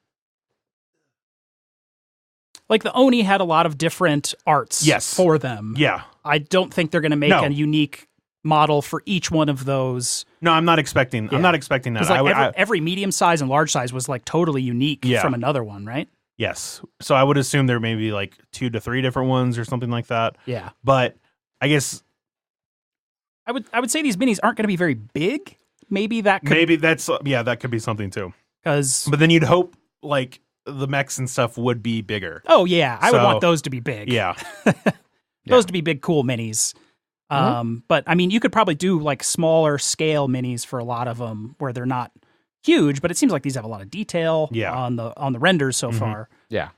Like the Oni had a lot of different arts Yes. for them. yeah. I don't think they're going to make No. a unique model for each one of those. No, I'm not expecting. Yeah. I'm not expecting that. Because like I every medium size and large size was like totally unique Yeah. from another one, right? yes. So I would assume there may be like 2 to 3 different ones or something like that. Yeah. But I guess I would say these minis aren't going to be very big. Maybe that could, maybe that's that could be something too. because But then you'd hope like the mechs and stuff would be bigger. oh yeah, I would So- want those to be big. Yeah. Those to be big, cool minis. But I mean, you could probably do like smaller scale minis for a lot of them where they're not huge, but it seems like these have a lot of detail Yeah. on the renders so Mhm. far. yeah.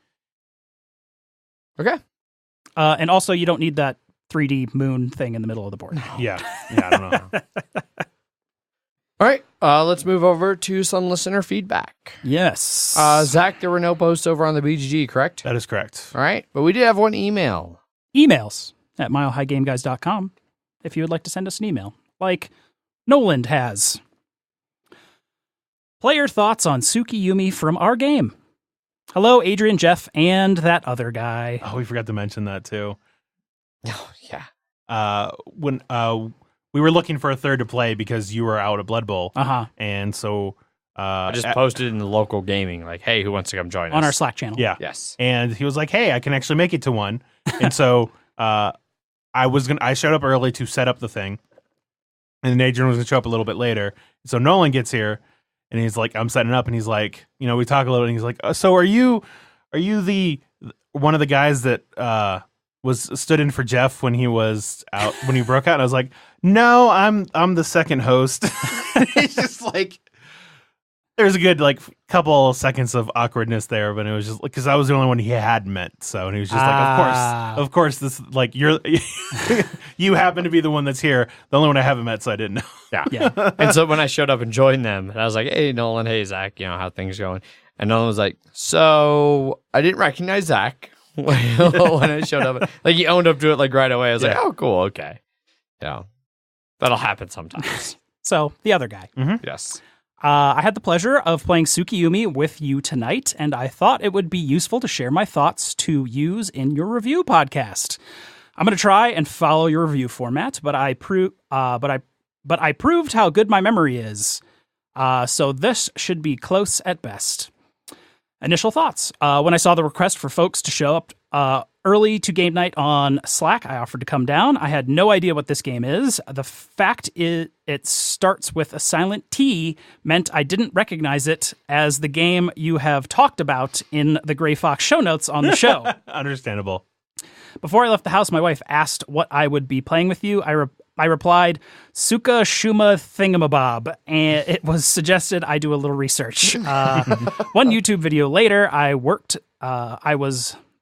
Okay. And also, you don't need that 3D moon thing in the middle of the board. Yeah. Yeah. I don't know. All right. Let's move over to some listener feedback. Yes. Zach, there were no posts over on the BGG, correct? That is correct. All right. But we did have one email. Emails at milehighgameguys.com if you would like to send us an email, like Noland has. Player thoughts on Tsukuyumi from our game. Hello, Adrian, Jeff, and that other guy. Oh, we forgot to mention that too. Oh, yeah. When we were looking for a third to play because you were out at Blood Bowl, Uh-huh. and so I just posted in the local gaming, like, hey, who wants to come join us? On our Slack channel. yeah. Yes. And he was like, "Hey, I can actually make it to one." And so I showed up early to set up the thing, and then Adrian was gonna show up a little bit later. So Nolan gets here, and he's like, "I'm setting up," and he's like, we talk a little, and he's like, "So are you the one of the guys that stood in for Jeff when he was out when he broke out?" And I was like, "No, I'm the second host." He's just like. There's a good like couple seconds of awkwardness there, but it was just because I was the only one he had met. So and he was just like, of course, this like you're you happen to be the one that's here, the only one I haven't met, so I didn't know. Yeah. Yeah. And so when I showed up and joined them, and I was like, hey, Nolan, hey, Zach, how things going? And Nolan was like, so I didn't recognize Zach when I showed up. Like he owned up to it like right away. I was like, oh, cool, okay. Yeah. That'll happen sometimes. So, the other guy. Yes. I had the pleasure of playing Tsukuyumi with you tonight, and I thought it would be useful to share my thoughts to use in your review podcast. I'm going to try and follow your review format, but I proved how good my memory is. So this should be close at best. Initial thoughts. When I saw the request for folks to show up early to game night on Slack, I offered to come down. I had no idea what this game is. The fact it starts with a silent T meant I didn't recognize it as the game you have talked about in the Gray Fox show notes on the show. Understandable. Before I left the house, my wife asked what I would be playing with you. I replied, Suka Shuma Thingamabob, and it was suggested I do a little research. One YouTube video later, I was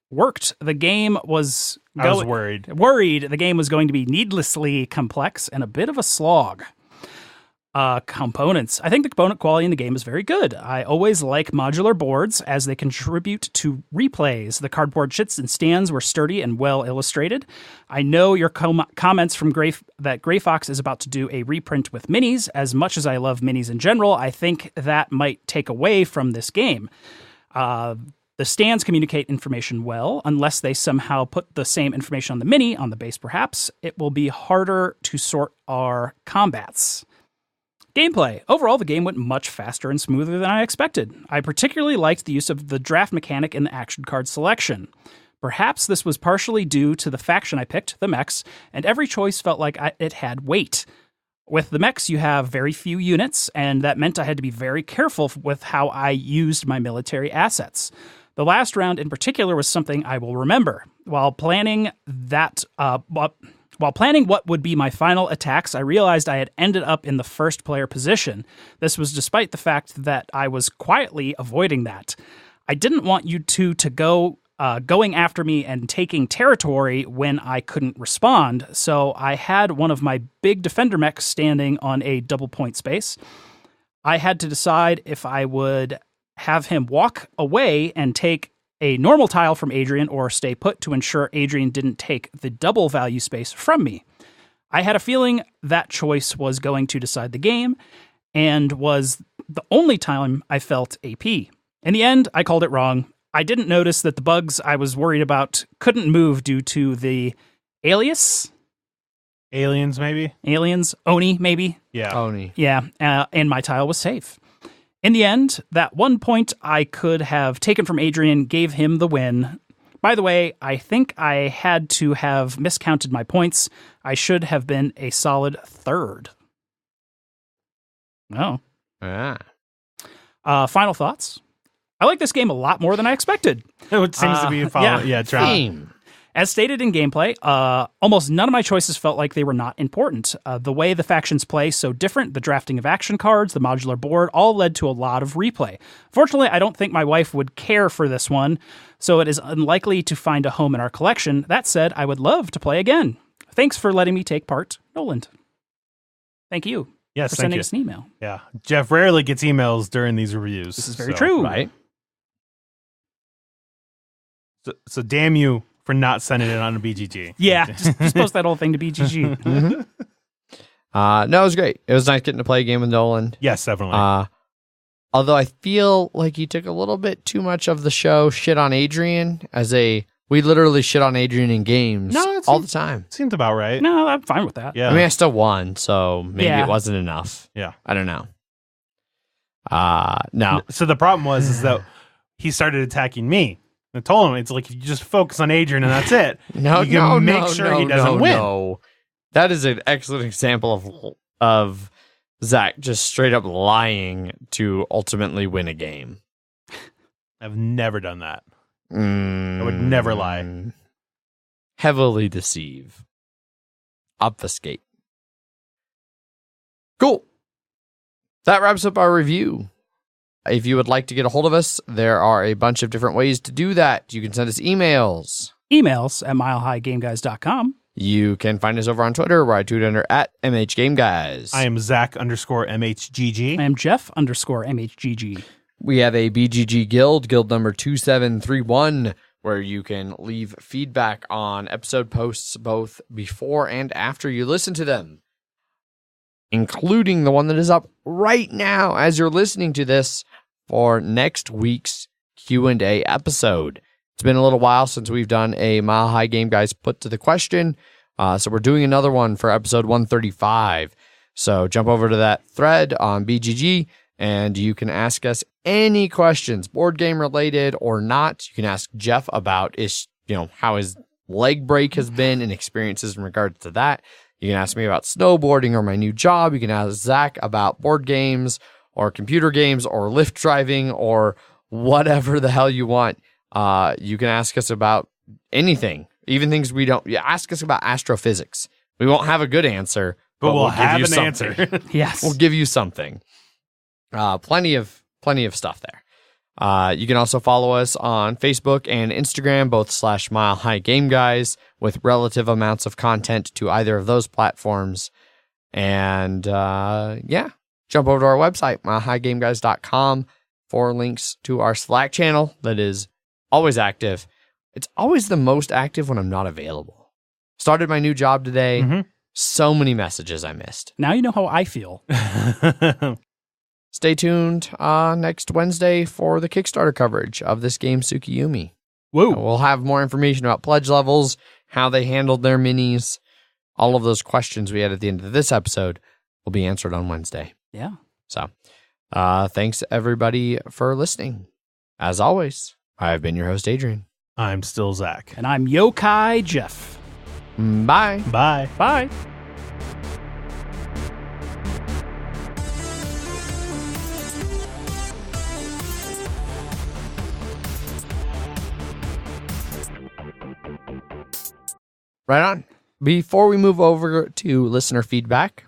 worried. The game was worried the game was going to be needlessly complex and a bit of a slog. Components. I think the component quality in the game is very good. I always like modular boards as they contribute to replays. The cardboard chits and stands were sturdy and well illustrated. I know your comments from that Gray Fox is about to do a reprint with minis. As much as I love minis in general, I think that might take away from this game. The stands communicate information well. Unless they somehow put the same information on the mini, on the base perhaps, it will be harder to sort our combats. Gameplay. Overall, the game went much faster and smoother than I expected. I particularly liked the use of the draft mechanic in the action card selection. Perhaps this was partially due to the faction I picked, the mechs, and every choice felt like it had weight. With the mechs, you have very few units, and that meant I had to be very careful with how I used my military assets. The last round in particular was something I will remember. While planning what would be my final attacks, I realized I had ended up in the first player position. This was despite the fact that I was quietly avoiding that. I didn't want you two to go going after me and taking territory when I couldn't respond, so I had one of my big defender mechs standing on a double point space. I had to decide if I would have him walk away and take a normal tile from Adrian or stay put to ensure Adrian didn't take the double value space from me. I had a feeling that choice was going to decide the game and was the only time I felt AP. In the end, I called it wrong. I didn't notice that the bugs I was worried about couldn't move due to the aliens, Oni, maybe. Yeah. Oni. Yeah, and my tile was safe. In the end, that 1 point I could have taken from Adrian gave him the win. By the way, I think I had to have miscounted my points. I should have been a solid third. Oh. Ah. Final thoughts. I like this game a lot more than I expected. It seems to be a follow. Yeah, Theme. As stated in gameplay, almost none of my choices felt like they were not important. The way the factions play so different, the drafting of action cards, the modular board, all led to a lot of replay. Fortunately, I don't think my wife would care for this one, so it is unlikely to find a home in our collection. That said, I would love to play again. Thanks for letting me take part, Noland. Thank you. Yes, for thank sending you. us an email. Yeah, Jeff rarely gets emails during these reviews. This is very true. Right. So damn you for not sending it on a BGG. Yeah, just post that whole thing to BGG. No, it was great. It was nice getting to play a game with Nolan. Yes, definitely. Although I feel like he took a little bit too much of the show shit on Adrian we literally shit on Adrian in games all the time. Seems about right. No, I'm fine with that. Yeah. I mean, I still won, so maybe it wasn't enough. Yeah. I don't know. No. So the problem is that he started attacking me. I told him, it's like, if you just focus on Adrian and that's it, you can make sure he doesn't win. No. That is an excellent example of Zach just straight up lying to ultimately win a game. I've never done that. I would never lie. Heavily deceive. Obfuscate. Cool. That wraps up our review. If you would like to get a hold of us, there are a bunch of different ways to do that. You can send us emails. Emails at milehighgameguys.com. You can find us over on Twitter, where I tweet under at MHGameGuys. I am Zach_MHGG. I am Jeff_MHGG. We have a BGG guild number 2731, where you can leave feedback on episode posts both before and after you listen to them, including the one that is up right now as you're listening to this for next week's Q&A episode. It's been a little while since we've done a Mile High Game Guys Put to the Question, so we're doing another one for episode 135. So jump over to that thread on BGG, and you can ask us any questions, board game related or not. You can ask Jeff about how his leg break has been and experiences in regards to that. You can ask me about snowboarding or my new job. You can ask Zach about board games or computer games or Lyft driving or whatever the hell you want. You can ask us about anything, even things we don't. Ask us about astrophysics. We won't have a good answer, but we'll have give you an something. answer. Yes. We'll give you something. Plenty of stuff there. You can also follow us on Facebook and Instagram, both /Mile High Game Guys, with relative amounts of content to either of those platforms. And jump over to our website, milehighgameguys.com, for links to our Slack channel that is always active. It's always the most active when I'm not available. Started my new job today. Mm-hmm. So many messages I missed. Now you know how I feel. Stay tuned next Wednesday for the Kickstarter coverage of this game, Tsukuyumi. Whoa. We'll have more information about pledge levels, how they handled their minis. All of those questions we had at the end of this episode will be answered on Wednesday. Yeah. So, thanks everybody for listening. As always, I've been your host, Adrian. I'm still Zach. And I'm Yokai Jeff. Bye. Bye. Bye. Right on. Before we move over to listener feedback,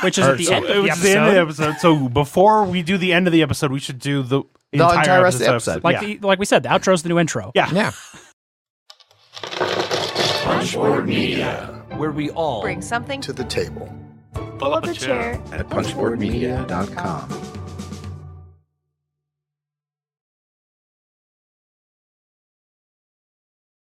which is at the end of the It's the end of the episode. So before we do the end of the episode, we should do the entire rest of the episode. Like we said, the outro's the new intro. Yeah. Punchboard Media, where we all bring something to the table. Pull up a chair at punchboardmedia.com.